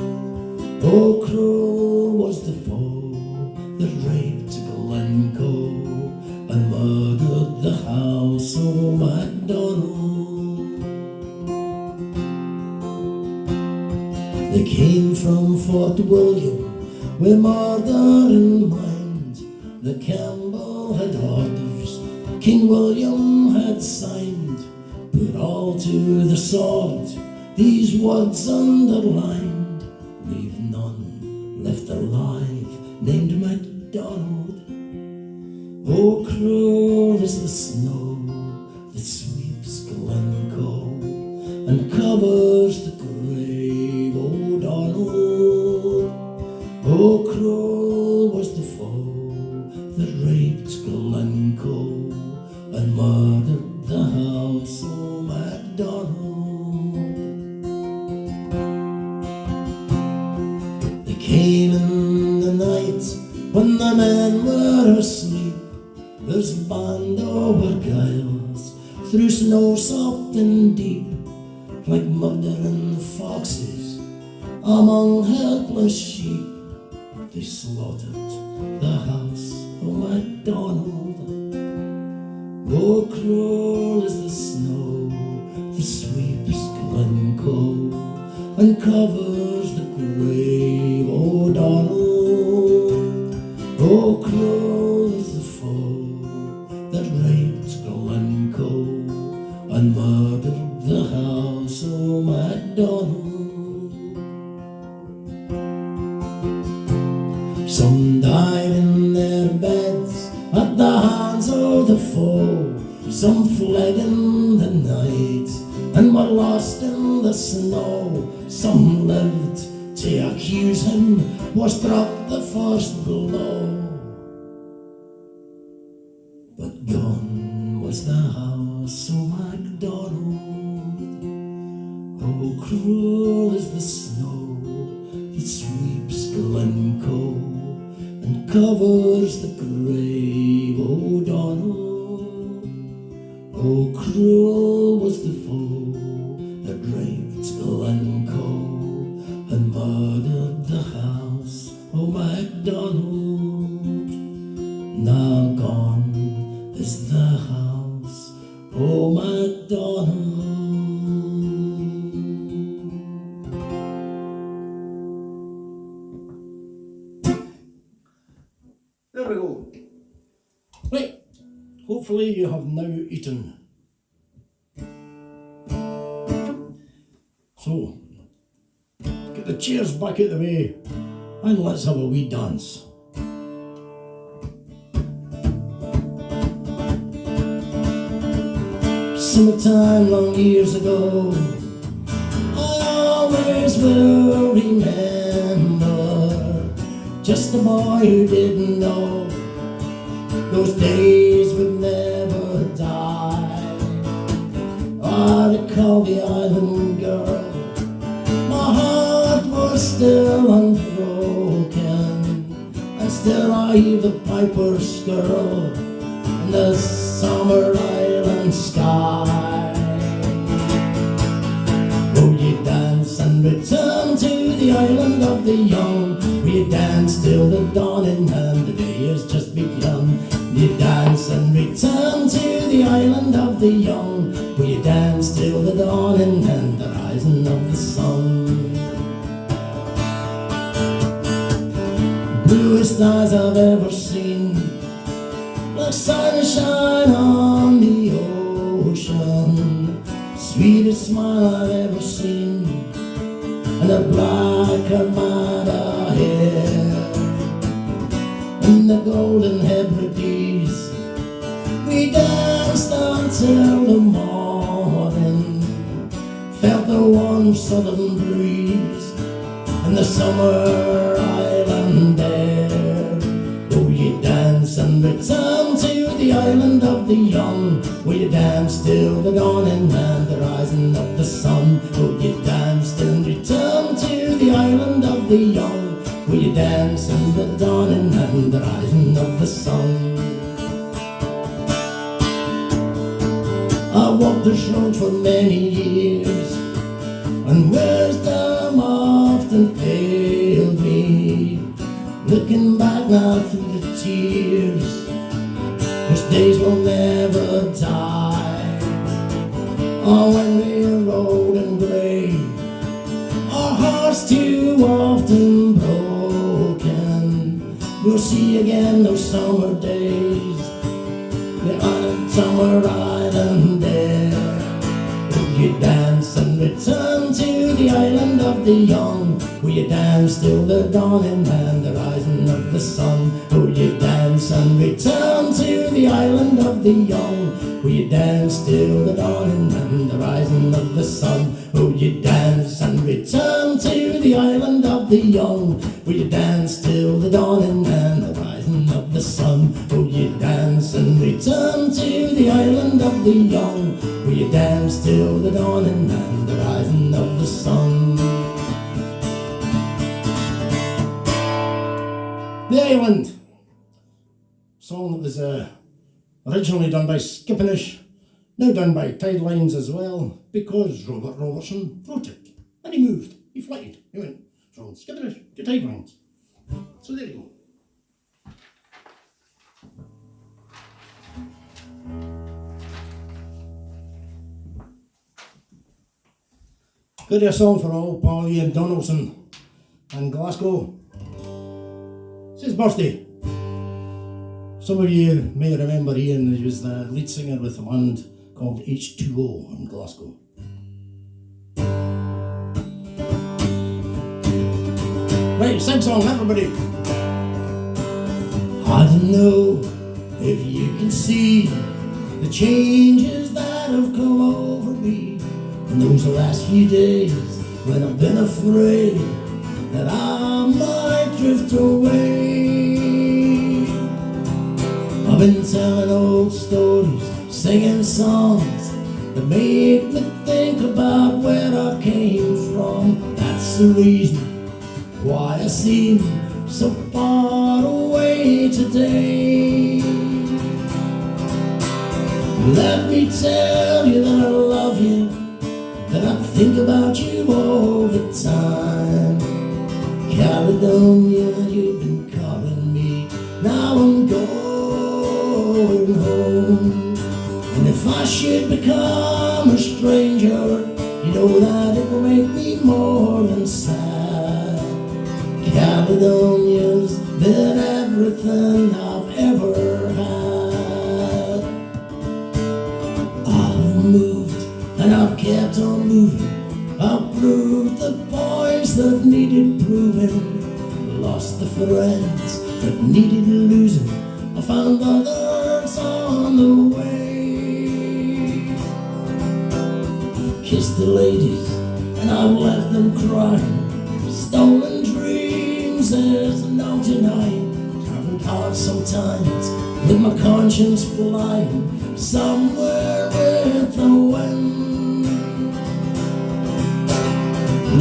Oh, cruel was the foe that raped Glencoe and murdered the house of McDonald. They came from Fort William with murder in mind. The Campbell had orders King William had signed. Put all to the sword, these words underlined. Leave none left alive named MacDonald. Oh, cruel is the snow that sweeps Glencoe and covers the grave O'Donnell. Oh, cruel was the foe that raped Glencoe and murdered the house of MacDonald. They came in the night when the men were asleep. There's a band of Argyles through snow soft and deep, like murdering foxes among helpless sheep. They slaughtered the house of MacDonald. Oh, cruel is the snow that sweeps Glencoe and covers the grave O'Donnell. Oh, cruel is the foe that raped Glencoe and murdered the house of MacDonald. Some died in their beds at the hands of the foe. Some fled in the night and were lost in the snow. Some lived to accuse him, was struck the first blow. But gone was the house of MacDonald. Oh, cruel is the snow that sweeps Glencoe and covers the grave O'Donnell. Oh, cruel was the foe that raped Glencoe and murdered the house of MacDonald. Now gone is the house of MacDonald. There we go. Right, hopefully you have now eaten. So, get the chairs back out the way and let's have a wee dance. Summertime long years ago, I always will remember, just a boy who didn't know those days would never die. I recall the island girl, my heart was still unbroken, and still I hear the piper's skirl in the summer island sky. Will you dance and return to the island of the young? Will you dance till the dawning and the day has just begun? Will you dance and return to the island of the young? Will you dance till the dawning and the rising of the sun? Bluest eyes I've ever seen, like sunshine on the ocean, sweetest smile I've ever seen, and a black armada hair, in the golden Hebrides. We danced until the morning, felt the warmth warm southern breeze in the summer island air. Though you dance and return to the island of the young, will you dance till the dawning and the rising of the sun? Will you dance and return to the island of the young? Will you dance in the dawning and the rising of the sun? I've walked this road for many years, and wisdom often failed me. Looking back now through the tears, those days will never die. Oh, when we're old and grey, our hearts too often broken, we'll see again those summer days, the summer island air. Will you dance and return to the island of the young? Will you dance till the dawning and the rising of the sun? Will you dance and return to the island of the young? Will you dance till the dawning and the rising of the sun? Will you dance and return to the island of the young? Will you dance till the dawning and the rising of the sun? Will you dance and return to the island of the young? Will you dance till the dawning and the rising of the sun? The Island, song that was originally done by Skippinish, now done by Tidelines as well, because Robert Robertson wrote it. And he moved, he flighted, he went from Skippinish to Tidelines. So there you go. Got a song for all Paul Ian Donaldson and Glasgow. It's his birthday. Some of you may remember Ian. He was the lead singer with a band called H2O in Glasgow. Right, sing song, everybody. I don't know if you can see the changes that have come over me in those last few days, when I've been afraid that I might drift away. I've been telling old stories, singing songs that make me think about where I came from. That's the reason why I seem so far away today. Let me tell you that I love you, that I think about you all the time. Caledonia, you've been calling me, now I'm going home. And if I should become a stranger, you know that it will make me more than sad. Caledonia's been everything I've ever had. I've moved and I've kept on moving. I've proved the points that needed proving, lost the friends that needed losing. I found others on the way. I've kissed the ladies and I've left them crying. Stolen dreams, there's no denying. Traveled hard sometimes with my conscience flying somewhere with the wind.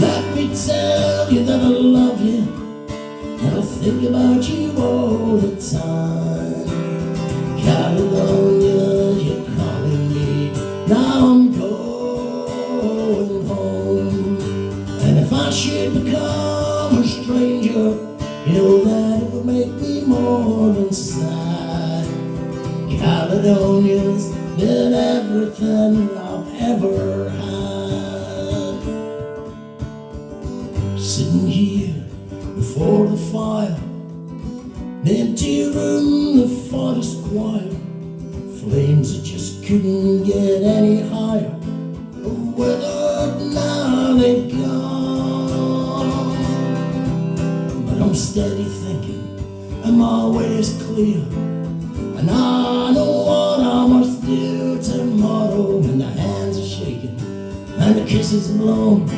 Let me tell you that I love you, and I think about you all the time. Caledonia, you're calling me, now I'm going home. And if I should become a stranger, you know that it would make me more than sad. Caledonia's been everything I've ever had. Sitting here before the fire, an empty room, the forest choir, flames that just couldn't get any higher, withered now they've gone. But I'm steady thinking, and my way is clear, and I know what I must do tomorrow. And the hands are shaking, and the kisses blown,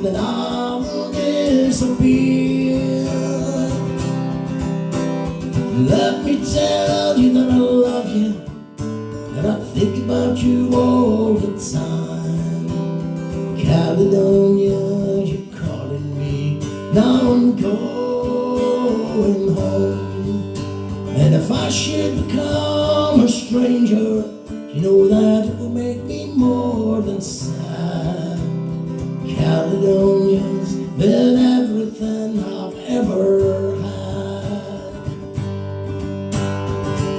then I will disappear. Let me tell you that I love you, that I think about you all the time. Caledonia, you're calling me, now I'm going home. And if I should become a stranger, you know that it will make me more than sad. Caledonia's been everything I've ever had.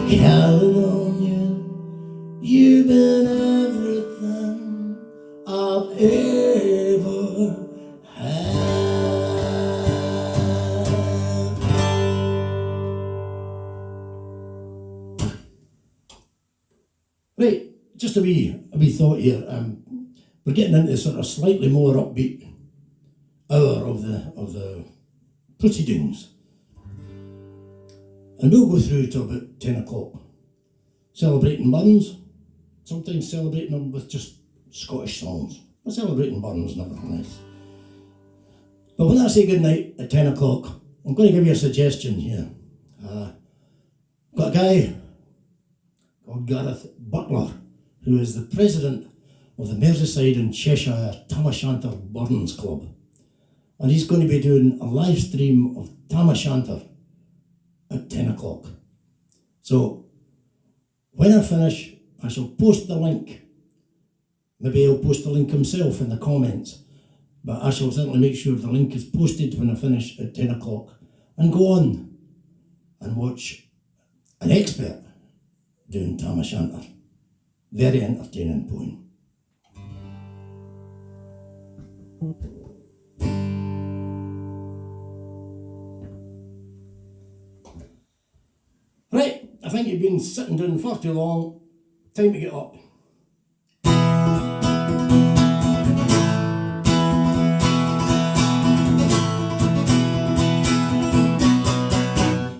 Caledonia, you've been everything I've ever had. Right, just a wee thought here. We're getting into sort of slightly more upbeat hour of the proceedings, and we'll go through to about 10 o'clock, celebrating buns. Sometimes celebrating them with just Scottish songs. We're celebrating buns nevertheless. But when I say good night at 10 o'clock, I'm going to give you a suggestion here. Got a guy called Gareth Butler, who is the president of the Merseyside and Cheshire Tam O'Shanter Burns Club. And he's going to be doing a live stream of Tam O'Shanter at 10 o'clock. So when I finish, I shall post the link. Maybe he'll post the link himself in the comments, but I shall certainly make sure the link is posted when I finish at 10 o'clock. And go on and watch an expert doing Tam O'Shanter. Very entertaining poem. Right, I think you've been sitting down far too long. Time to get up.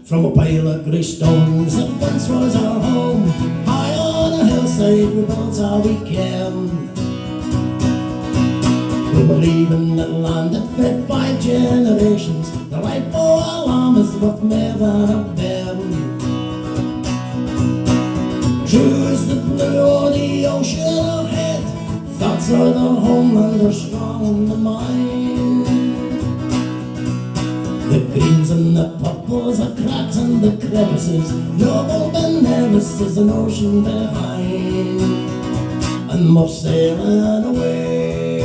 From a pile of grey stones that once was our home, high on a hillside we built our weekend. We believe in the land that fed 5 generations. The life for a lamb is worth more than a bed. True as the blue or the ocean ahead, thoughts of the homeland are strong in the mind. The greens and the purples, the cracks and the crevices, noble Ben Nevis is an ocean behind. And we're sailing away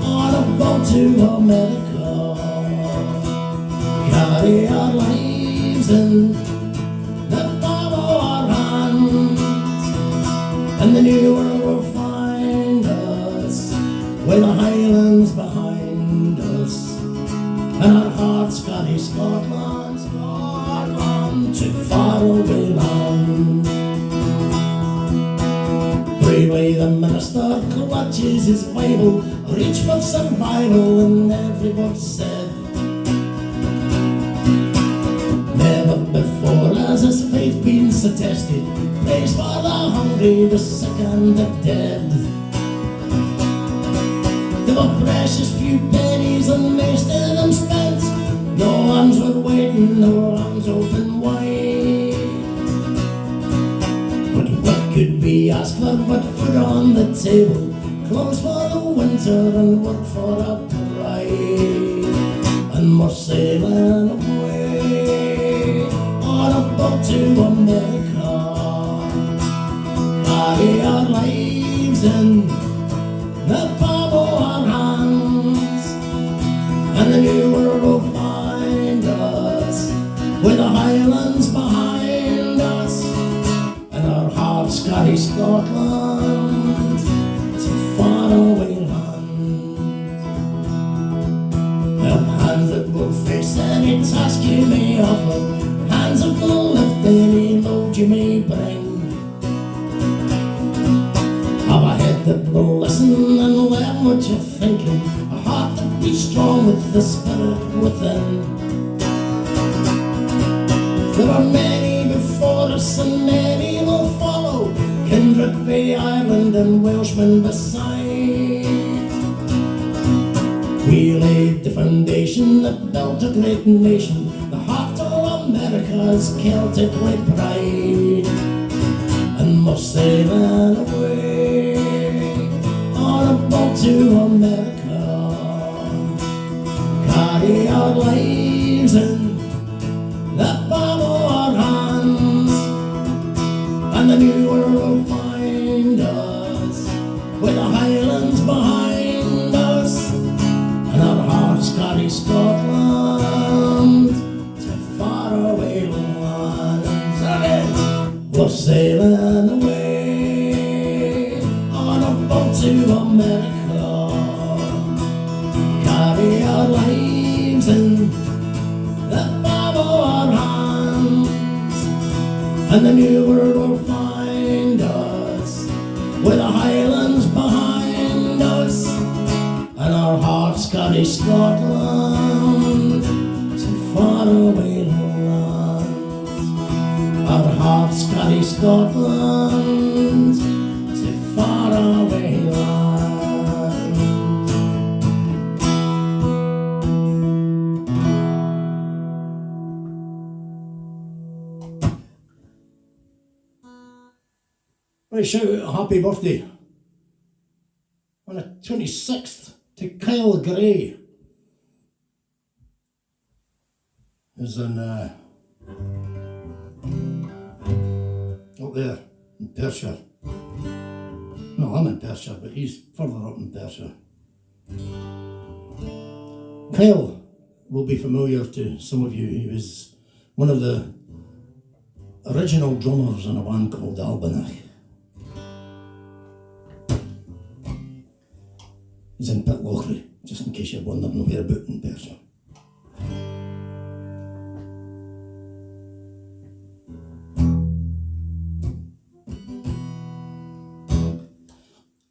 on a boat to America, carry our lives in the palm of our hands, and the new world will find us with the highlands behind us, and our hearts carry Scotland, Scotland to faraway land. Bravely the minister clutches his Bible, reach for survival, and every word said. Never before has his faith been so tested. Praise for the hungry, the sick and the dead. There were precious few pennies and most of them spent. No arms were waiting, no arms open wide. But what could we ask for but food on the table, clothes for the winter and work for a bride? And we're sailing away on a boat to America, carry our lives in the palm of our hands, and the new world will find us with the highlands behind us, and our hearts carry Scotland to faraway land. Have hands that will face any task you may offer, hands that will lift any load you may bring. Have a head that will listen and learn what you're thinking, a heart that beats strong with the spirit within. There are many before us and many will follow, kindred by Ireland and Welshmen beside. We laid the foundation that built a great nation, the heart of America's Celtic with pride. And we're sailing away on a boat to America, carry our lives in the palm of our hands, and the new world will find us with the Highlands behind us, and our hearts carry Scotland to faraway lands. We're sailing away on a boat to America, carry our lives in the palm of our hands, and the new world will find us with the Highlands behind us, and our hearts carry Scotland to faraway lands. Our hearts carry Scotland to faraway lands. I want to shout out a happy birthday on the 26th to Kyle Gray, who's in up there in Perthshire. No, I'm in Perthshire, but he's further up in Perthshire. Kyle will be familiar to some of you. He was one of the original drummers in a band called Albanac. He's in Pitlochry, just in case you're wondering where about in Perthshire.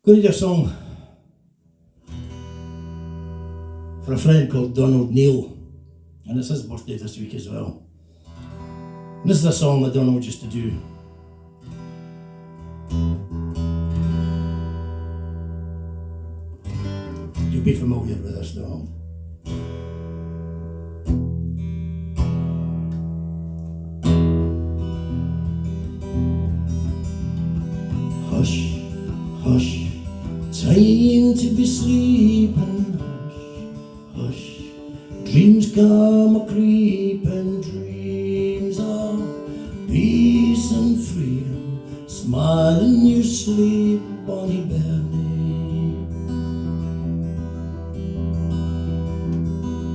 Going to do a song for a friend called Donald Neal, and it's his birthday this week as well. And this is a song that Donald used to do. You'll be familiar with this, Donald. Hush, hush, time to be sleeping. Hush, hush, dreams come a-creeping, dreams of peace and freedom. Smile in your sleep, Bonnie Bernie.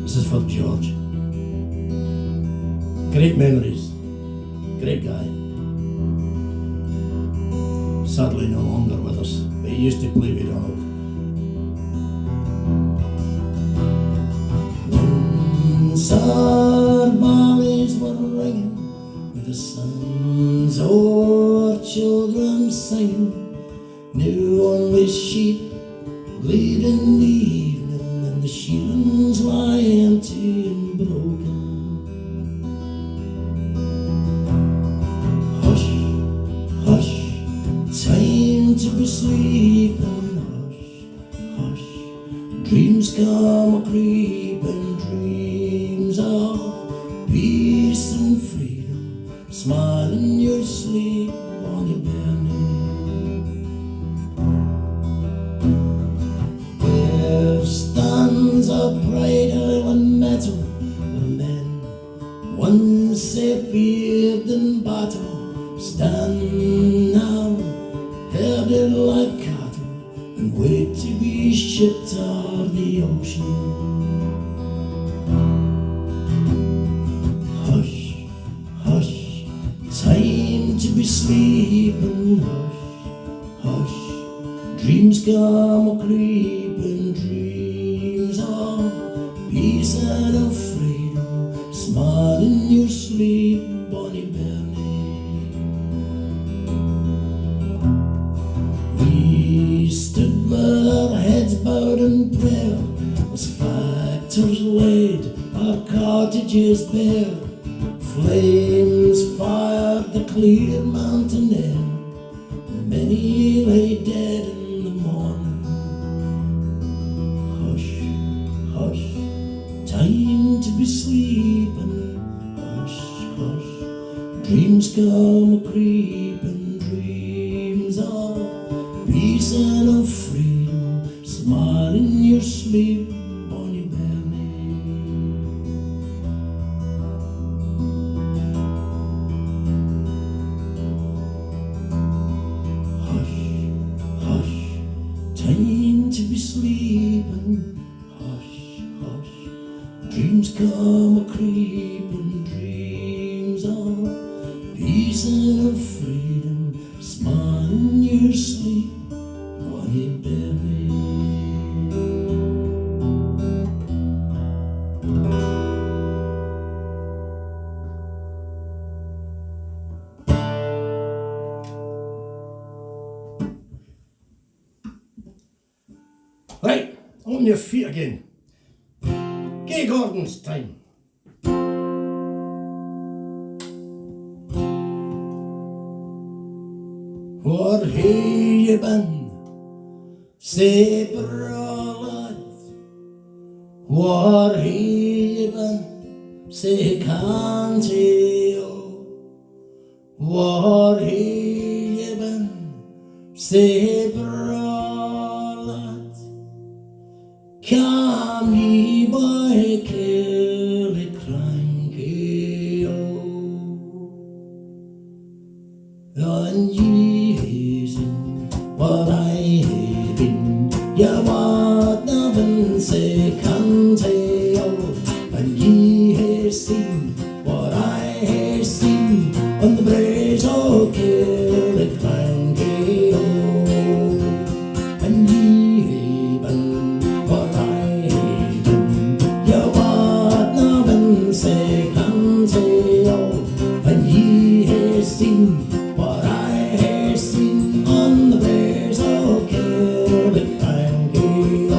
This is for George. Great memories, great guy. Sadly no longer with us, but he used to play with Donald. Once our valleys were ringing with the sons of our children singing, new only sheep bleed in the evening, and the shearings lie empty and broken. Hush, hush, time to be sleeping. Hush, hush, dreams come a-creeping, dreams of peace and freedom. Smile in your sleep, Bonnie Bernie. Where stands a bright island meadow where men once appeared in battle, stand now herded like cattle and wait to be shipped o'er the ocean. Hush, hush, time to be sleeping. Hush, hush, dreams come a-creeping, dreams of peace and of freedom. Smile in your sleep, Bonnie Bernie. We stood with our heads bowed in prayer as factors laid our cottages bare. Flames fired the clear mountain air, many lay dead in the morning. Hush, be sleeping. Hush, hush, dreams come a-creeping, dreams of peace and of freedom. Smile in your sleep, bonny Benny. Hush, hush, time to be sleeping. Hush, hush, dreams come a-creeping, dreams of peace and of freedom. Smile in your sleep, bonny Benny. Right, on your feet again. Gay Gordon's time. Where hae ye been, say bra lad? Where hae ye been, say canty o? Where hae ye been, say bra lad? Come ye by Killiecrankie o? And ye hae seen what I hae been, ye wadna been say canty o? And ye hae seen what I hae seen on the braes o' Killiecrankie o? And ye hae been what I hae been, ye wadna been say canty o? And ye hae seen what I hae seen on the braes o' Killiecrankie o?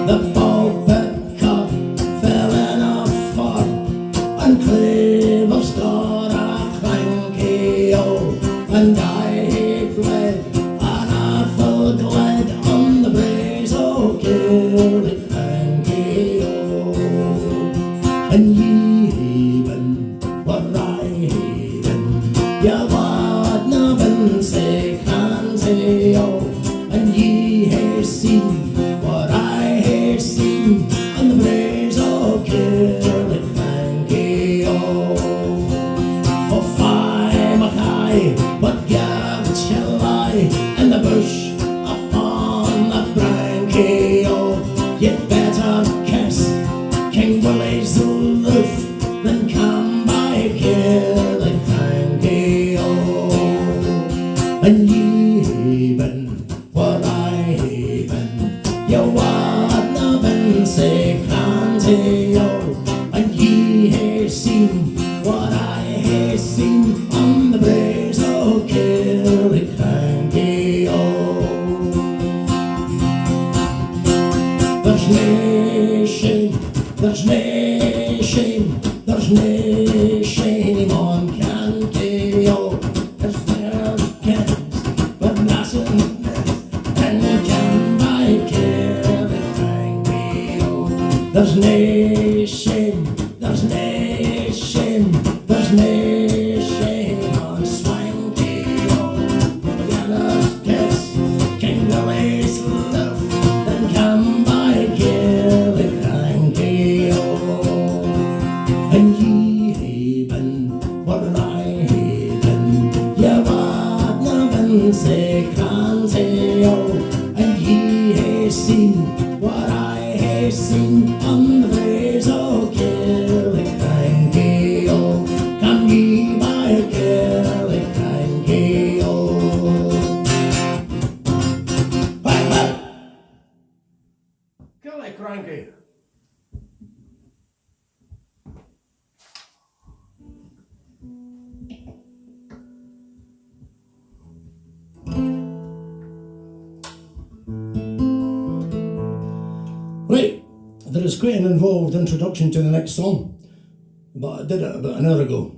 The pulpit cup fell in a fog, and clavers got a cranky o, and I hae bled an awful gled on the braes o' Killiecrankie o. And ye hae been what I hae been, ye wadna been say canty o? And ye hae seen what I hae seen on the braes o' Killiecrankie o. Oh, fie, Mackay, what gav't ye lie in the bush upon the brankie o? You'd better kiss King Willie's loof than come by Killiecrankie o. And ye hae been what I hae been, ye wadna been say canty o? And ye hae seen what I hae seen on the braes o' Killiecrankie o. There's nae shame, there's nae shame, there's nae shame on Canty o. 'Cause there's kins with nothing and can buy Killiecrankie o. There's nae shame, there's nae shame, there's nae shame on Swankie o. Together's kiss, King Willie's love, then come by Killiecrankie o. And ye hae been what I hae been, ye wadna been say canty o. And ye hae seen what I hae seen on the braes o' Killiecrankie o. Come ye by Killiecrankie o. Hey, hey! Killiecrankie. Right, there is quite an involved introduction to the next song, but I did it about an hour ago.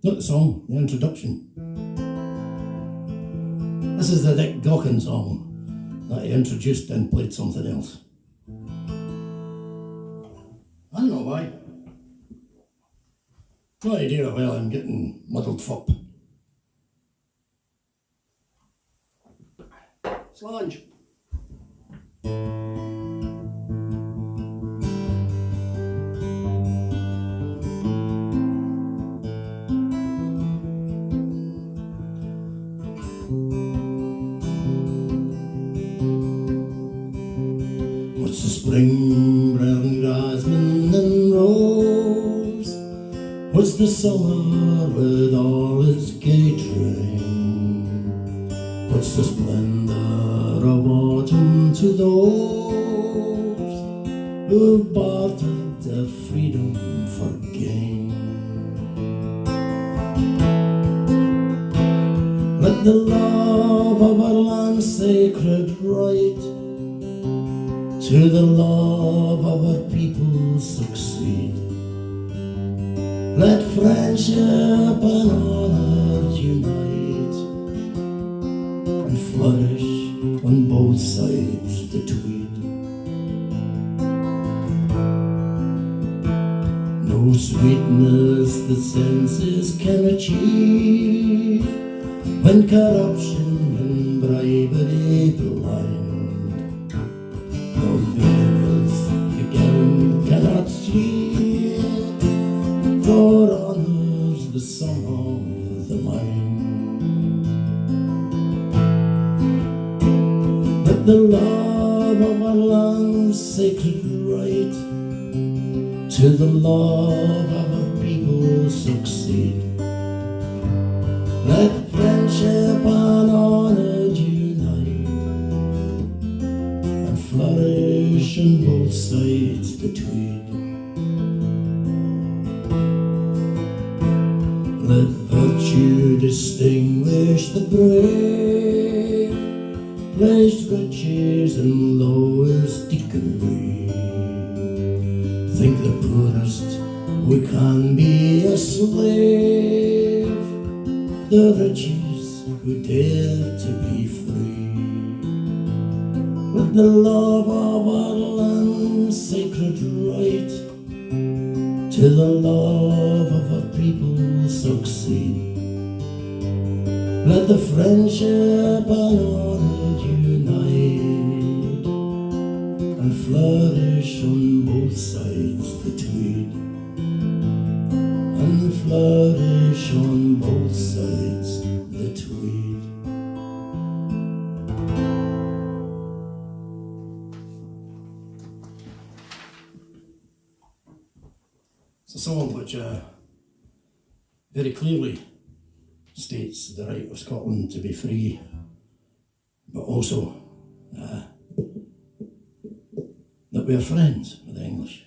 Not the song, the introduction. This is the Dick Gaughan song that he introduced and played something else. I don't know why. No idea why I'm getting muddled up. Slange. What's the spring, brown jasmine and rose? What's the summer with all its gay train? What's the splendor of autumn to those who bartered their freedom for gain? Let the love of our land sacred right to the love of our people succeed. Let friendship and honour unite and flourish on both sides the Tweed. No sweetness that senses can achieve when corruption and bribery blind. No miracles again cannot steal, for honours the song of the mind. Let the love of our land's sacred right to the love of our people succeed. Let friendship and honour unite and flourish on both sides the Tweed. Let virtue distinguish the brave, placed riches in lowest degree. Think the poorest who can be a slave, the riches who dare to be free. Let the love of our land's sacred right to the love of our people succeed. Let the friendship and honour unite and flourish on both sides the Tweed. And flourish on both sides the Tweed. It's a song which very clearly states the right of Scotland to be free, but also that we are friends with the English,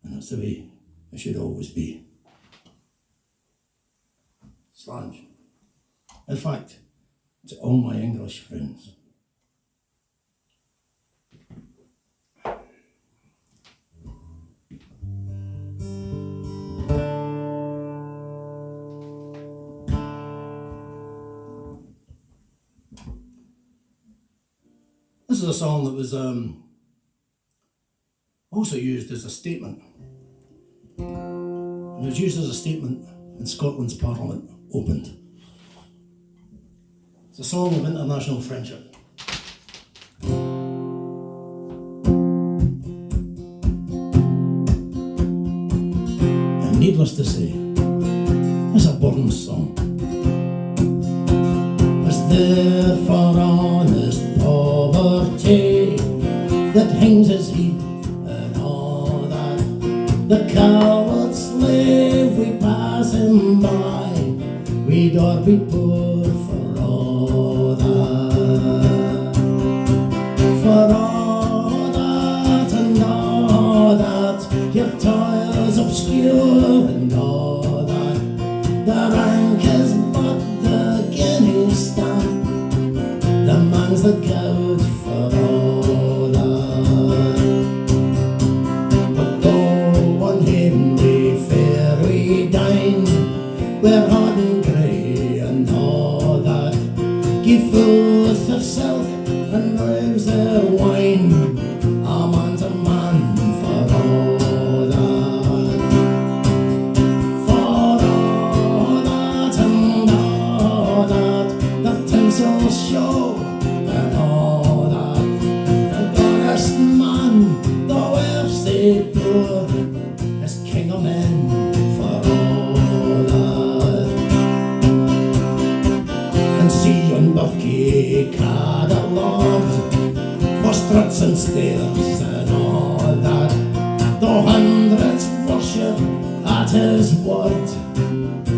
and that's the way it should always be. Slange. In fact, to all my English friends. This is a song that was also used as a statement. It was used as a statement when Scotland's Parliament opened. It's a song of international friendship. And needless to say, it's a Burns song. It's there for honest poverty that hangs his head and all that. The coward slave we pass him by, we'd all be poor for all that. For all that and all that, your toils obscure and all that. The rank is but the guinea stamp, the man's the goat for all that. But though on Henley fair we dine, we're hot and grey and all that. Give fools their silk and knives their wine, a man's a man for all that. Though hundreds worship at his word,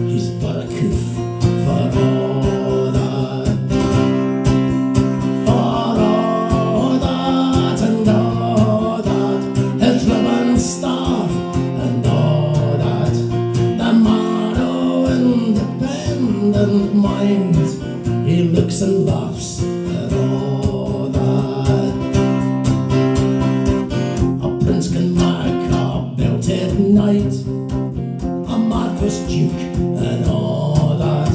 he's but a coof for all that. For all that and all that, his ribbon star and all that. The man of independent mind, he looks and laughs at all that. A prince can mark a belted knight, a marquis duke and all that,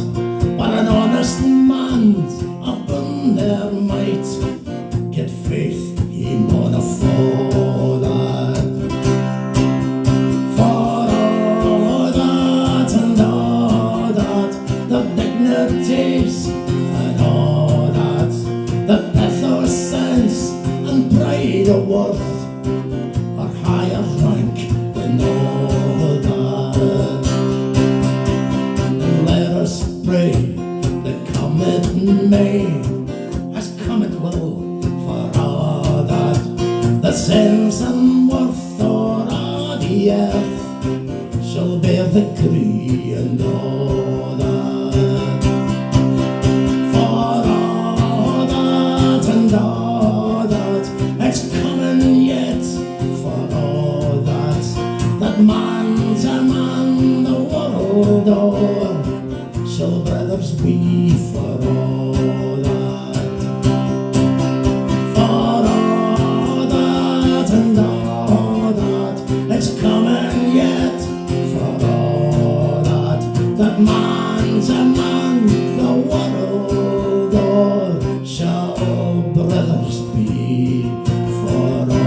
but an honest man's upon their might, get faith he mauna fall that. For all that and all that, the dignities and all that, the pathos sense and pride of worth are higher rank than all that. And let us pray that come it may, as come it will, for all that, the sense and worth of the earth shall bear victory and all that. For all that and all that, it's coming yet. For all that, that man to man the world o'er shall brothers be. For all that, for all that and all that, it's coming yet. For all that, that man to man the world o'er shall brothers be. For all that.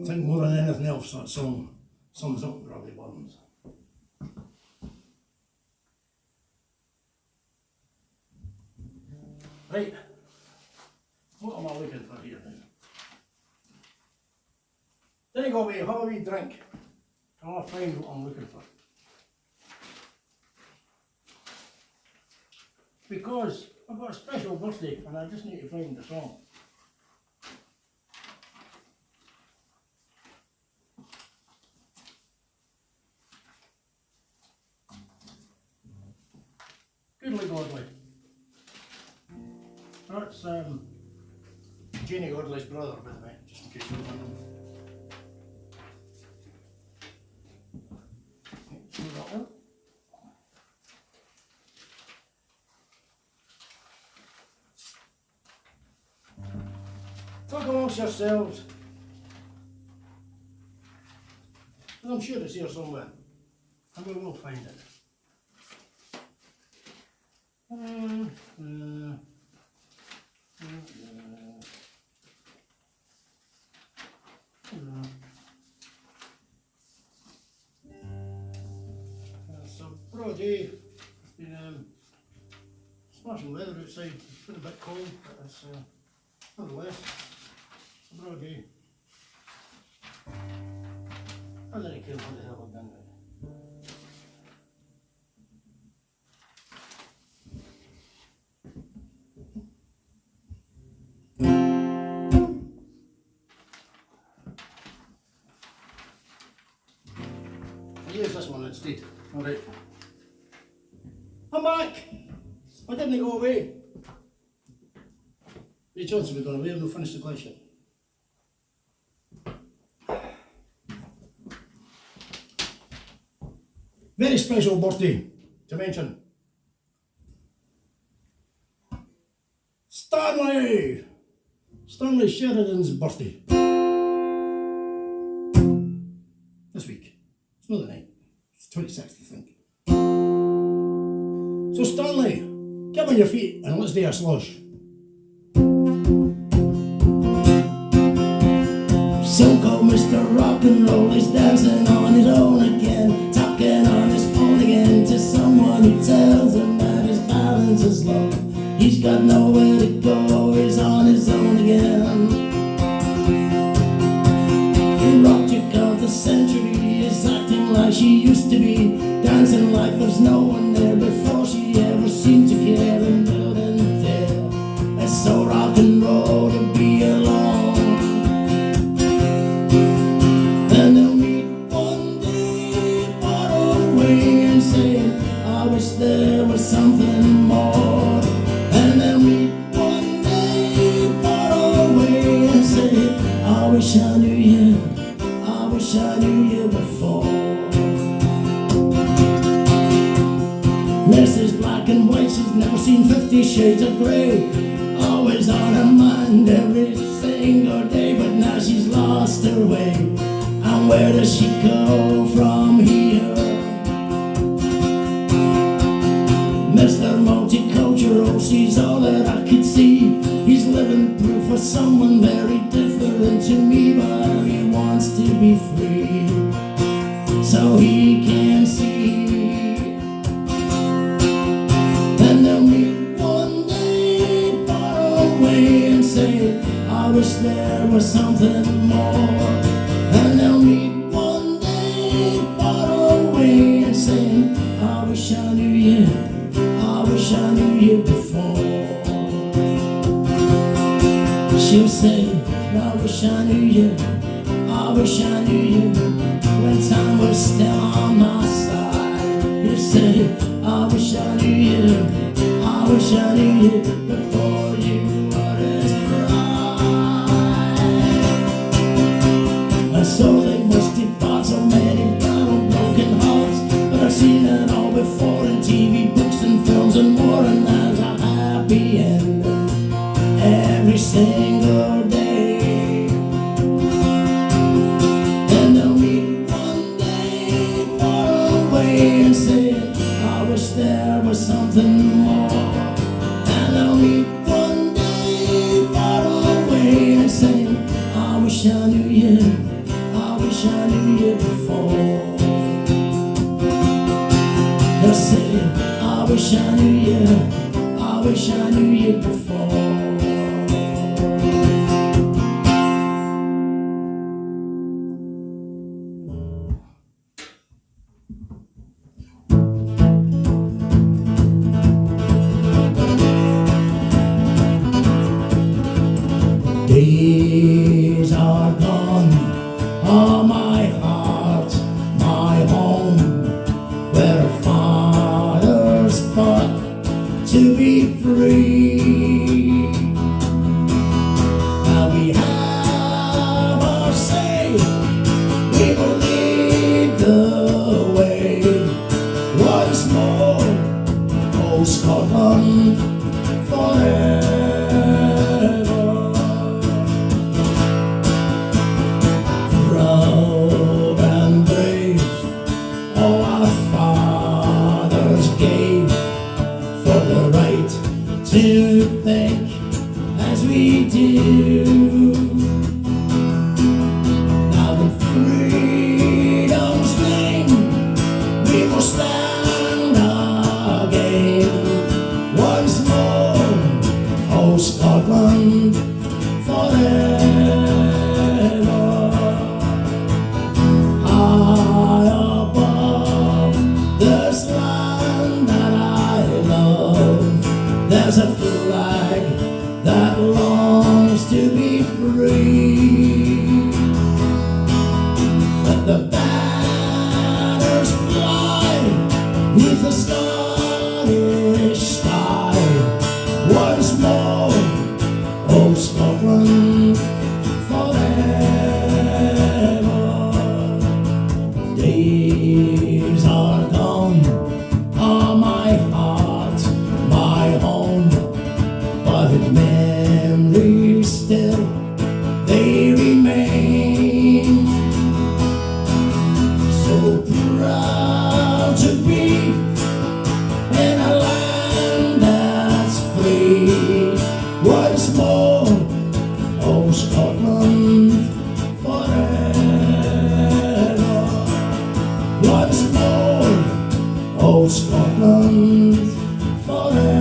I think more than anything else that song sums up Robbie Burns. Right, what am I looking for here then? Then I go away, have a wee drink, and I'll find what I'm looking for. Because I've got a special birthday and I just need to find the song. Goodly Godly. That's Jeannie Godley's brother, by the way, just in case you don't know. See that one? Talk amongst yourselves. I'm sure it's here somewhere, and we will find it. It's a broad day. It's been smashing weather outside. It's been a bit cold, but it's nonetheless, it's a broad day. I don't care what the hell I've done with it. Use this one instead. Alright. I'm back! I didn't go away. Ray Johnson was gone away, I've not finished the glass yet. Very special birthday to mention. Stanley Sheridan's birthday. This week. It's not the night. It's the 26th, I think. So Stanley, get on your feet and let's do a slush. So-called Mr. Rock and Roll, he's dancing on his own again, talking on his phone again to someone who tells him that his balance is low. He's got nowhere to go, he's on his own again. He rocked your girl the century, is acting like she used to be, dancing like there's no one there before she ever seen there was something more. And then meet one day far away and say, I wish I knew you, I wish I knew you before. Mrs. Black and White, she's never seen 50 Shades of Grey. Always on her mind every single day, but now she's lost her way. And where does she go from here? Mr. Multicultural sees all that I could see. He's living through for someone very different to me, but he wants to be free so he can see. And they'll meet one day far away and say, I wish there was something more. And they'll meet one day far away and say, I wish I knew you, I wish I knew you before. She'll say, I wish I knew you, I wish I knew you when time was still on my side. He'll say, I wish I knew you, I wish I knew you before you were his bride. And so they must depart, so many brown broken hearts. But I've seen it all before in TV, books and films and more, and there's a happy end every single day. And they'll meet one day far away and say, I wish there was something more. And they'll meet one day far away and say, I wish I knew you, I wish I knew you before. They'll say, I wish I knew you, I wish I knew you before. Days are gone, oh my heart, my home, where a father's fought to be free. Now we have our say, we will lead the way once more, oh Scotland forever. To think as we do. Now in freedom's name we will stand again once more, oh Scotland forever. High above this land that I love, there's a flag that longs to be free. Let the banners fly neath the Scottish sky once more, oh Scotland forever. Days are gone, oh my heart, my home, but in memories still they remain. So proud to be in a land that's free once more, oh Scotland forever. Once more, oh Scotland forever.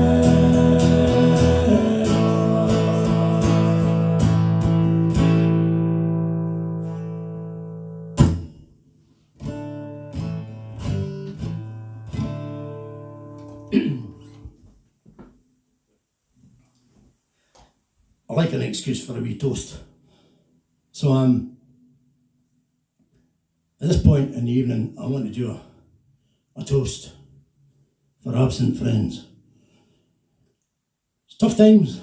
I like an excuse for a wee toast. So at this point in the evening, I want to do a toast for absent friends. It's tough times.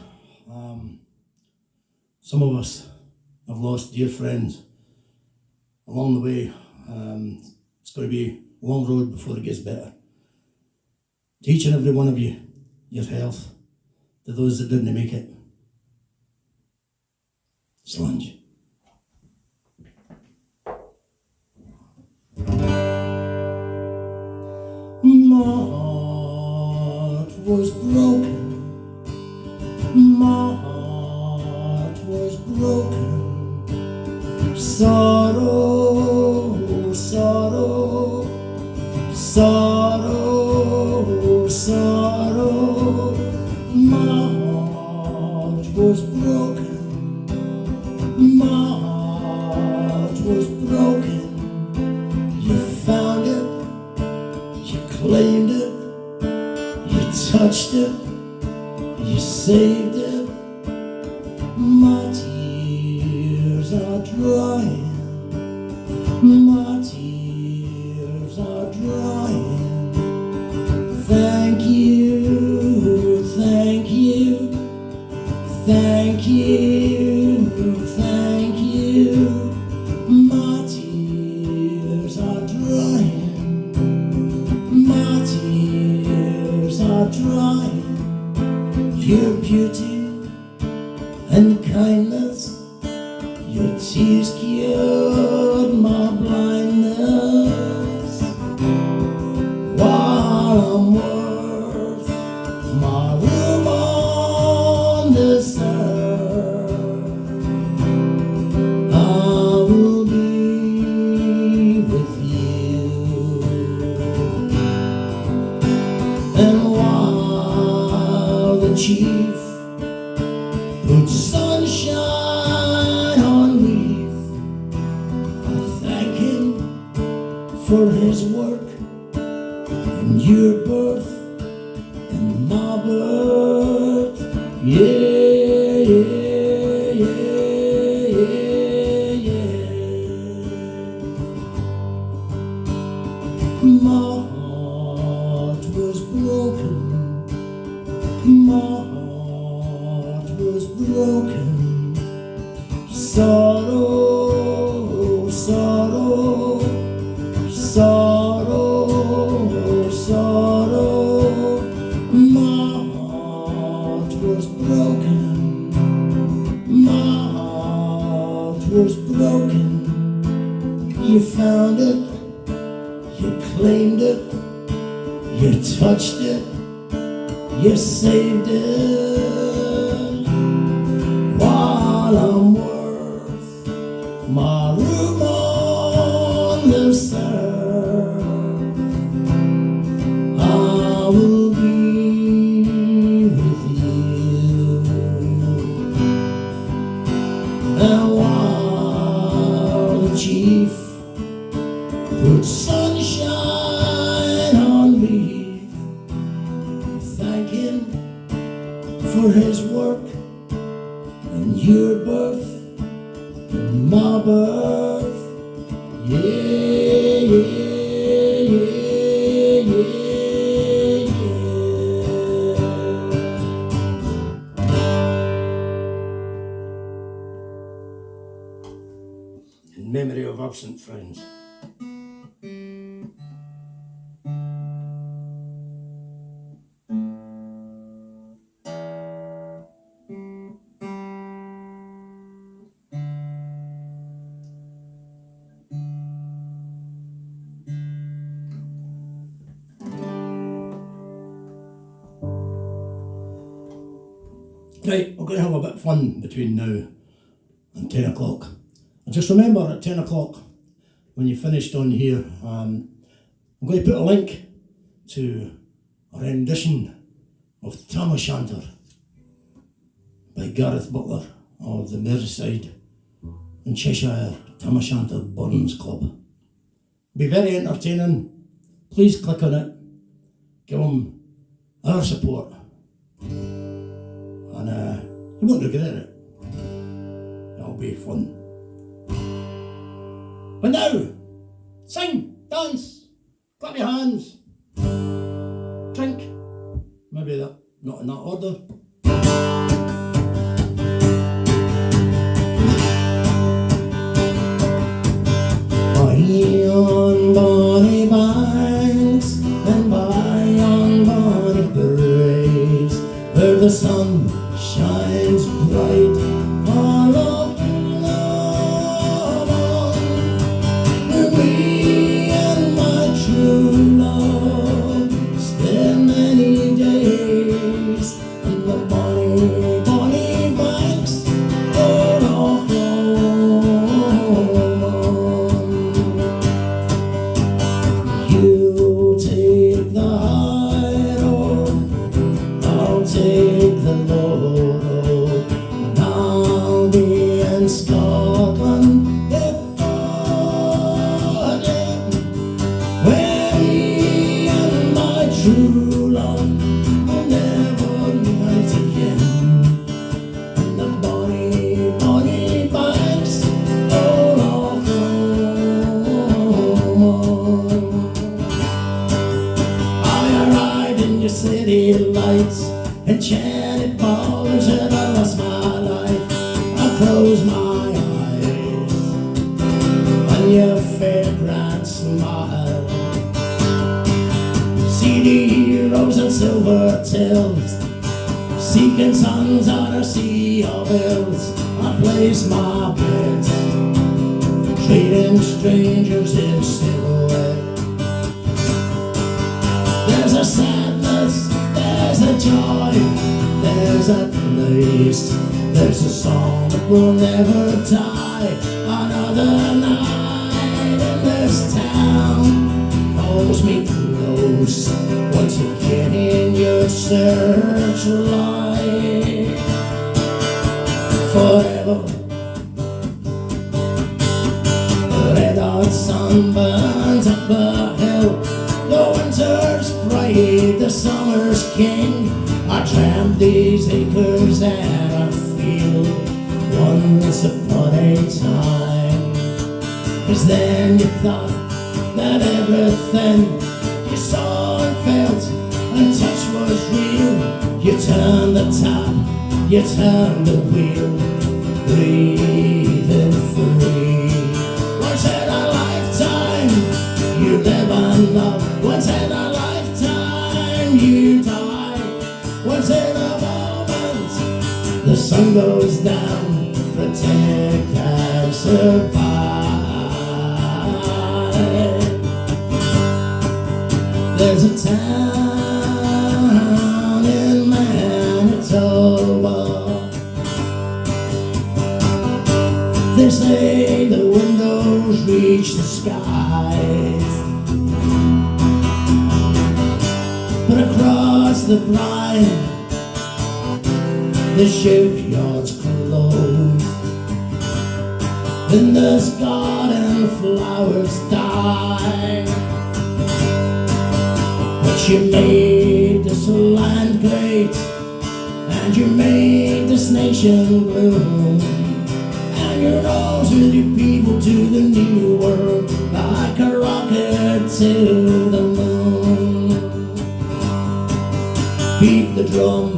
Some of us have lost dear friends along the way. It's going to be a long road before it gets better. To each and every one of you, your health. To those that didn't make it, slunge. My heart was broken. My heart was broken. Sorrow, sorrow, sorrow, sorrow. My heart was broken. My heart was broken. You found it. You claimed it. You touched it. You saved it. My tears are drying. My tears are drying. Thank you, thank you, thank you, thank you. My tears are drying. My tears are drying. Your beauty and kindness, your tears cured my blindness. While I'm worth my room on this earth, I will be with you. And while the chief put sunshine on leaf, I thank him for his work and your birth and my birth. Yeah, yeah, yeah, yeah, yeah. My heart was broken. My heart was broken. Sorrow, sorrow, sorrow, sorrow. My heart was broken. My heart was broken. You found it. You claimed it. You touched it. You saved it. While I'm worth my room on this earth, I will be with you. And while the chief put sunshine on me, thank him for his work and your birth and my birth. Yeah, yeah, yeah, yeah, yeah. In memory of absent friends. Right, we're going to have a bit of fun between now and 10 o'clock. And just remember at 10 o'clock, when you finished on here, I'm going to put a link to a rendition of Tam O'Shanter by Gareth Butler of the Merseyside and Cheshire Tam O'Shanter Burns Club. Be very entertaining. Please click on it. Give them our support. And you won't regret it. It'll be fun. But now, sing, dance, clap your hands, drink, maybe that, not in that order. By on bonny banks and by on bonny braes, where the sun shines bright all over where me and my true love spend many days in the bonny, bonny banks of Loch Lomond. You take the high road, I'll take the low road, and I'll be in Scotland if again, where me and my true love will never meet again. In the bonny, bonny banks of Loch Lomond. I arrived in your city lights, enchanted bars, and I lost my life. I close my eyes on your fair grand smile. See the heroes and silver tills, seeking suns on a sea of hills. I place my bets, trading strangers in silhouette. There's a sadness, there's a joy, there's a place, there's a song that will never die. Another night in this town holds me close, once again in your searchlight. Forever the red-hot sun burns up the hill. The winter's bright, the summer's king. I tramp these acres and I feel once upon a time. 'Cause then you thought that everything you saw and felt and touched was real. You turned the tap, you turned the wheel, breathing free. Once in a lifetime you live and love, once in a lifetime you die. Once in a moment the sun goes down, protect and survive. There's a town in Manitoba, they say the windows reach the skies, but across the brine the shipyard's closed. In this garden flowers die, but you made this land great, and you made this nation bloom, and you rose with your people to the new world like a rocket to the moon. Beat the drum,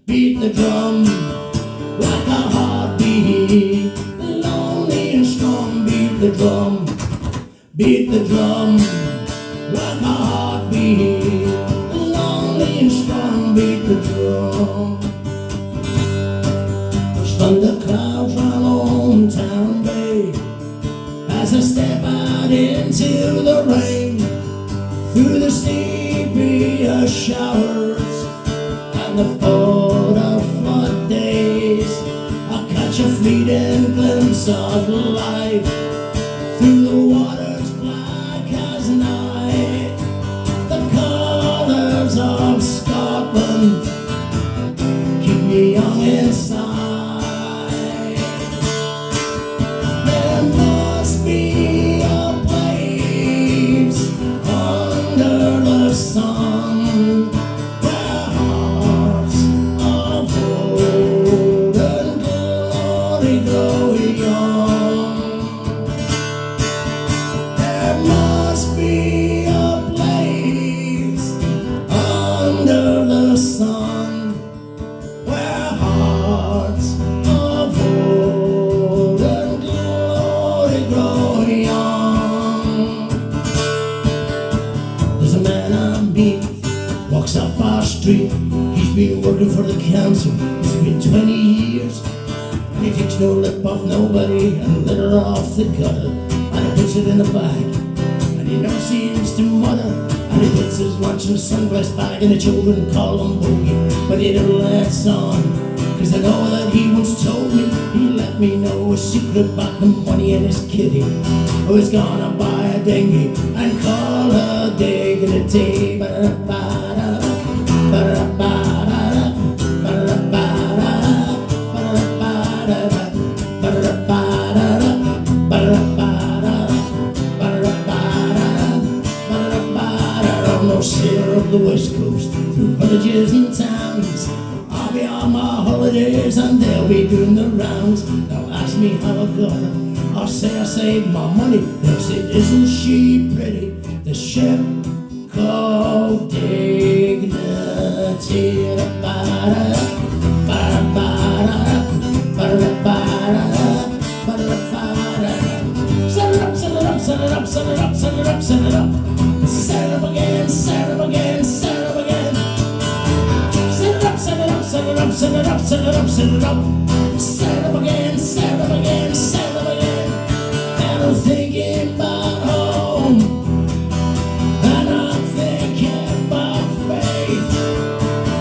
beat the drum like a heartbeat, lonely and strong. Beat the drum, beat the drum like a heartbeat, lonely and strong. Beat the drum. There's thunder clouds round hometown bay as I step out into the rain, through the sleepy showers and the photo flood days. I catch a fleeting glimpse of life through the waters black as night. The colors of Scotland keep me young inside. There must be a place under the sun where hearts of old and glory grow young. walks up our street. He's been working for the council, it's been 20 years. And he takes no lip off nobody and litter off the gutter. And he puts it in a bag, and he never seems to mutter. And he puts his lunch in a sunglass bag, and the children call him bogey, but he don't let on. Cause I know that he once told me, he let me know a secret about the money in his kitty. Oh, he's gonna buy a dinghy and call her dignity. No sailor of the west coast, through villages and towns. I'll be on my holidays and they'll be doing the rounds. They'll ask me how I got her, I'll say I saved my money. They'll say, isn't she pretty? The ship called Dignity. Set it up, set it up, set it up, set it up, set it up, set it up. Set it up again, set it up again, set it up again. Set it up, set it up, set it up, set it up, set it up, set it up. Set it up again, set it up again, set it up again. And I'm thinking about home, and I'm thinking about faith,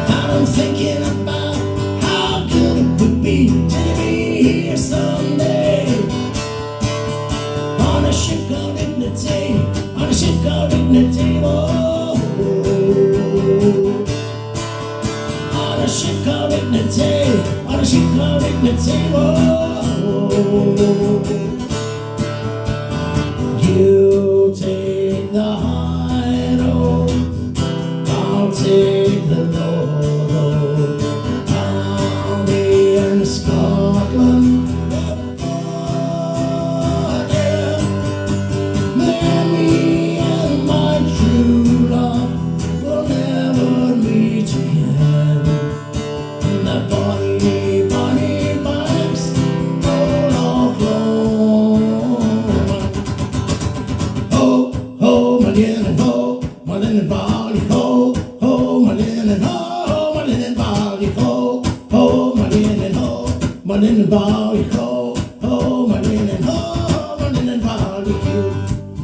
and I'm thinking about how good it would be to be here someday on a ship called Dignity. On a ship called Dignity, oh, on a ship called Dignity, on a ship called Dignity, oh. You take the high road, I'll take the low road. I'll be in Scotland.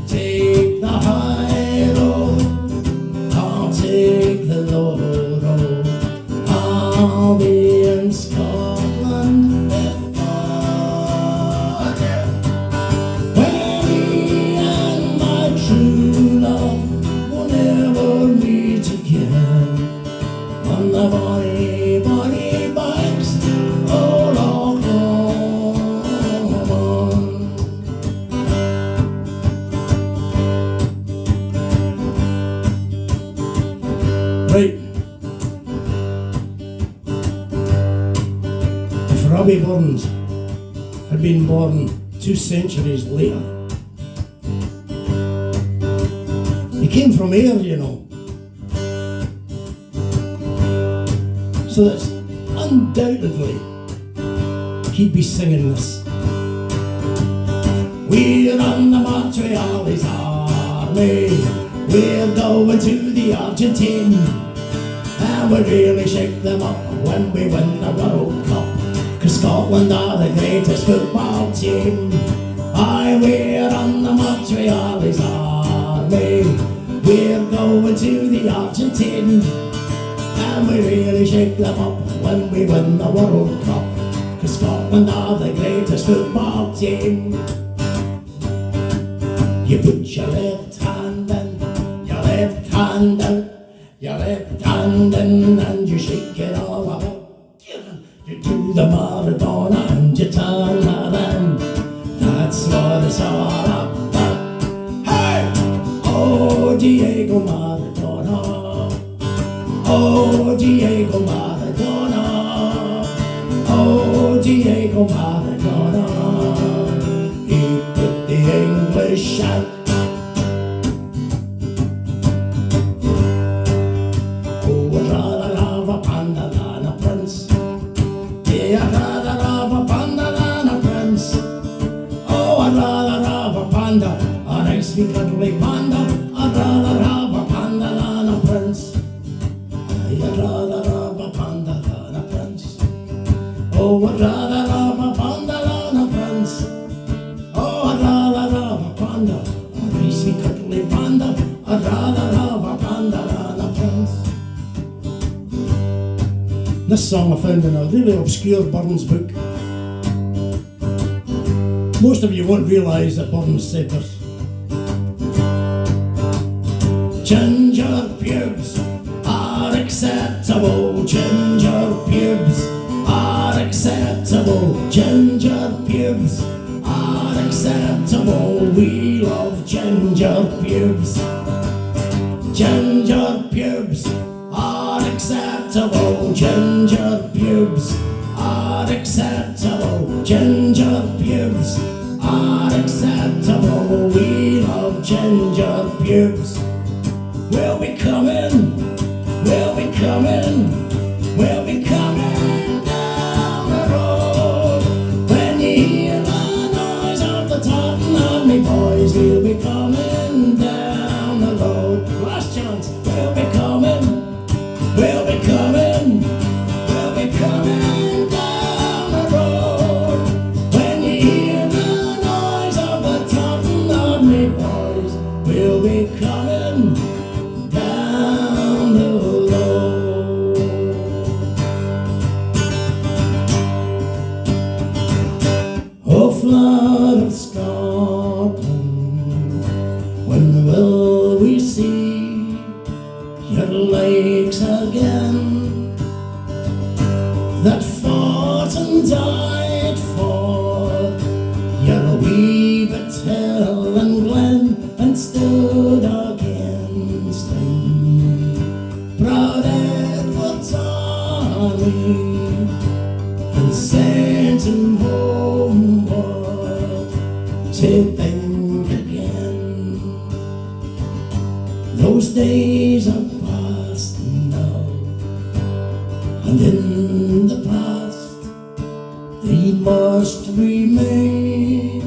Take the high road, I'll take the low road. I'll be in Scotland where me and my true love will never meet again. On the bonny, bonny banks, oh Loch Lomond. Right. If Robbie Burns had been born 2 centuries later, he came from air, you know. So that's undoubtedly he'd be singing this. We're on the march with all his army. We're going to the Argentine, and we really shake them up when we win the World Cup. Cause Scotland are the greatest football team. Aye, we're on the march with all his army. We're going to the Argentine, and we really shake them up when we win the World Cup. Cause Scotland are the greatest football team. You put your left hand in, your left hand out, your left hand in, and you shake it all about. You do the Maradona and you turn around. That's what it's all about. Hey! Oh, Diego Maradona. Oh, Diego Maradona. Oh, Diego Maradona. He put the English out. Oh, I'd rather have a panda than a prince. Yeah, I'd rather have a panda than a prince. Oh, I'd rather have a panda, a nice wee cuddly panda. I'd rather have a panda than a prince. I'd rather have a panda than a prince. Oh, I'd rather have a panda than a prince. Oh, I'd rather have a panda, a nice wee cuddly panda. I'd rather have a panda than a prince. This song I found in a really obscure Burns book. Most of you won't realise that Burns said this. Ginger pubes are acceptable. Ginger pubes are acceptable. Ginger pubes are acceptable. We love ginger pubes. Ginger pubes are acceptable. Ginger pubes are acceptable. Ginger pubes are acceptable. We love ginger pubes. We'll be coming, we'll be coming, we'll be coming down the road. When you hear the noise of the talking of me boys, we'll be coming down the road. Last chance, we'll be coming, we'll be coming, we'll be coming down the road. When you hear the noise of the talking of me boys, we'll be coming down the road. Oh, flood of Scotland, when will we see your lakes again, that fought and died for your wee bit hill and glen, and stood against him, proud Edward's army, and sent him homeward to think again. Those days are past now, and in the past they must remain,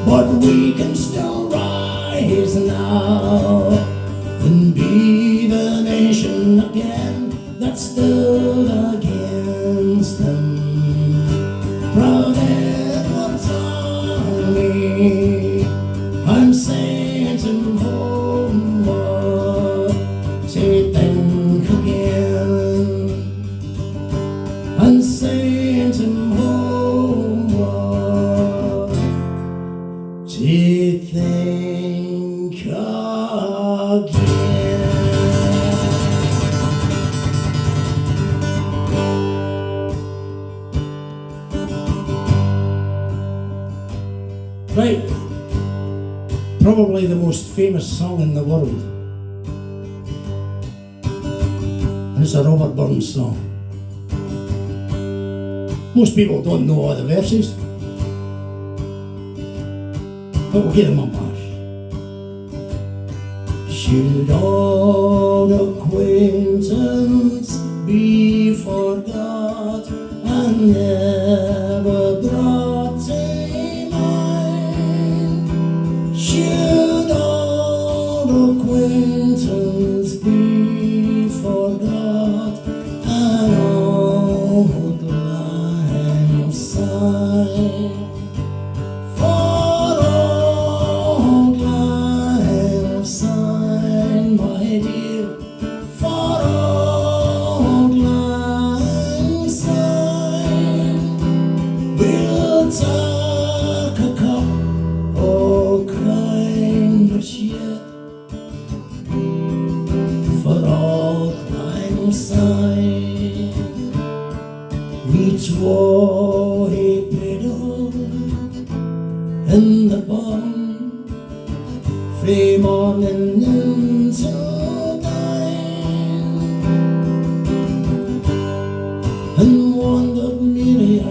but we can still rise now and be the nation again that stood against them. Proud Edward's army, I'm sent him homeward to think again, and sent him homeward to think again. Right, probably the most famous song in the world, and it's a Robert Burns song. Most people don't know all the verses, but we'll give them a bash. Should all acquaintance be forgot and never brought to mind? Should all acquaintance be forgot and old lang syne? For old lang syne, my dear, for old lang syne, we'll take a cup of kindness yet. For old lang syne, we twa hae pedaled in the barn frae morning until night, and wandered nearly a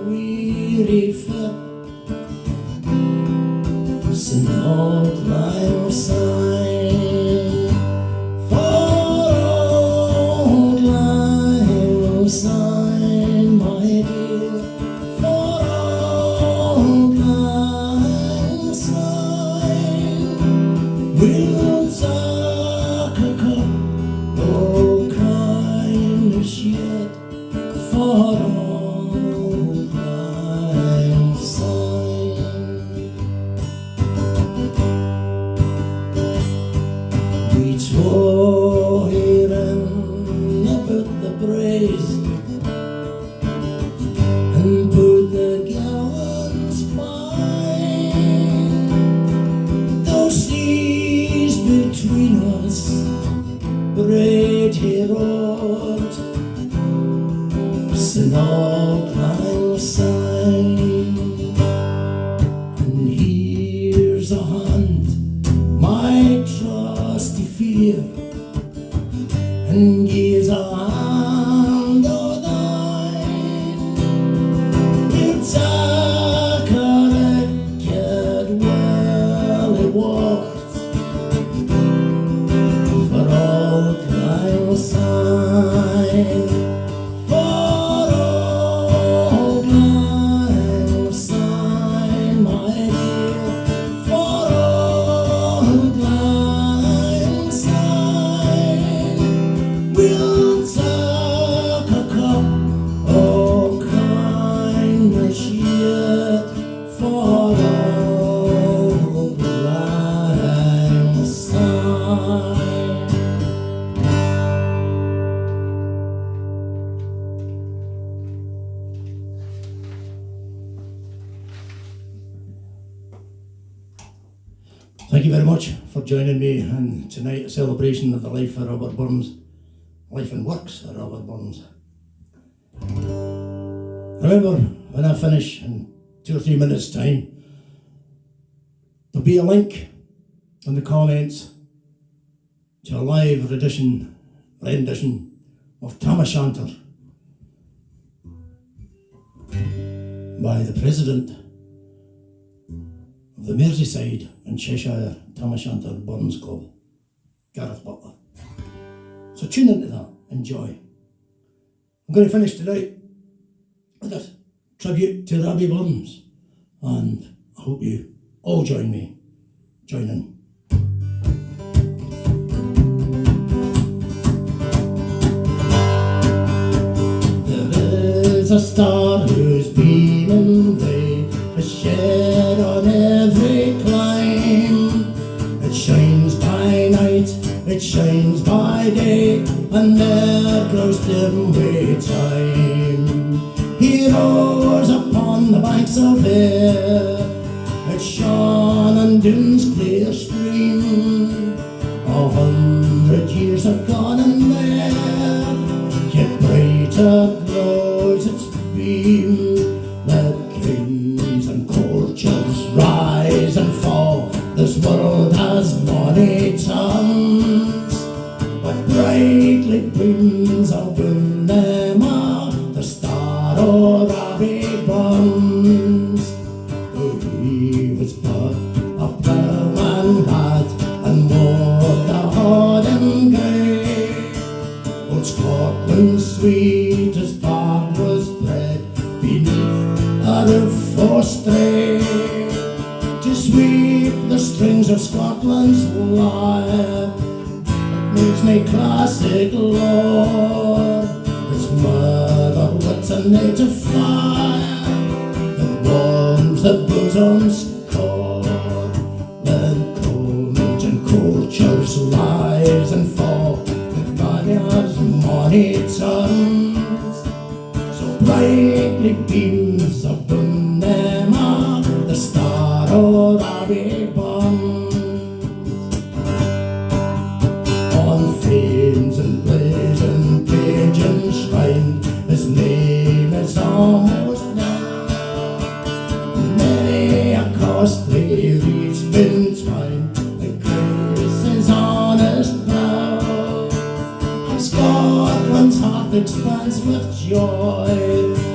weary foot, sin auld lang syne. For auld lang syne, my dear, for auld lang syne, we'll take a cup of for old lang syne. We twa hearing about the braes and put the gallons by. Those seas between us, braid he rode, sin auld lang syne. And here's a hand, my trusty fear, and here's a hand o' thine. You tak a record well it walked for auld lang syne. For auld lang syne, my dear, for auld lang syne. We'll tak a cup o' kindness yet for auld lang syne. Thank you very much for joining me in tonight's celebration of the life of Robert Burns, life and works of Robert Burns. Remember, when I finish in 2 or 3 minutes' time, there'll be a link in the comments to a live rendition of Tam O'Shanter by the president of the Merseyside and Cheshire Tam O'Shanter Burns Club, Gareth Butler. So tune into that, enjoy. I'm going to finish tonight with a tribute to Robbie Burns, and I hope you all join in. There is a star whose beaming ray is shed on every clime. It shines by night, it shines by day, and ne'er grows dim with time. He roars upon the banks of Ayr, it shone on Doon's clear stream. 100 years have gone and there, yet brighter grows its beam. Let kings and courtiers rise and fall, this world has many tongues, but brightly beams upon them are the star o' Robbie Burns. Though he was but a ploughman lad and wore the hodden grey, old Scotland's sweetest bard was bred beneath a roof for stray, to sweep the strings of Scotland's lyre. It makes me classic lore, its mother wit's a native fire that warms the bosom's core. Let courage and courtiers rise and fall, with barriers money turns, so brightly beams upon them are the star o' Robbie Burns. On fanes and blazing page enshrined, his name is almost known. Many a costly wreath's been twined that grace his honest brow, and Scotland's heart expands with joy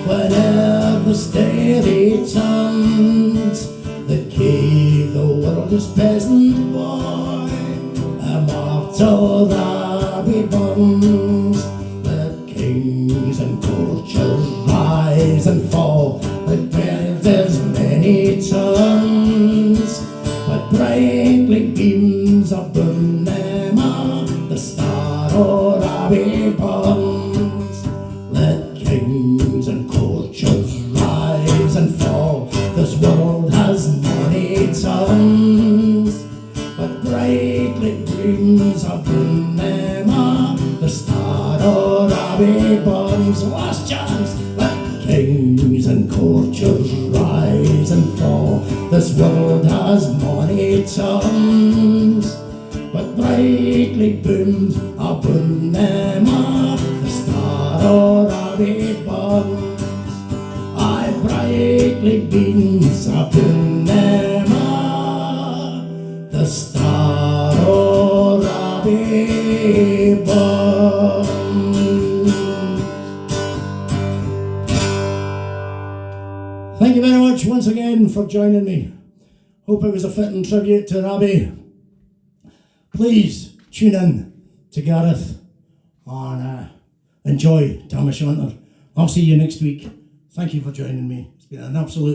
whenever this day returns. The cave the world's peasant boy, immortal Robbie Burns. Let kings and courtiers rise and fall, let there's many turns, but brightly beams upon them are the star o' Robbie Burns. Let kings o' Robbie Burns' last chance. Let kings and courtiers rise and fall. This world has many tongues, but brightly boomed a boom them up. The star o' Robbie Burns, aye, brightly beams a boom them up. The star o' Robbie Burns. Thank you very much once again for joining me. Hope it was a fitting tribute to Robbie. Please tune in to Gareth and enjoy Tam O'Shanter. I'll see you next week. Thank you for joining me. It's been an absolute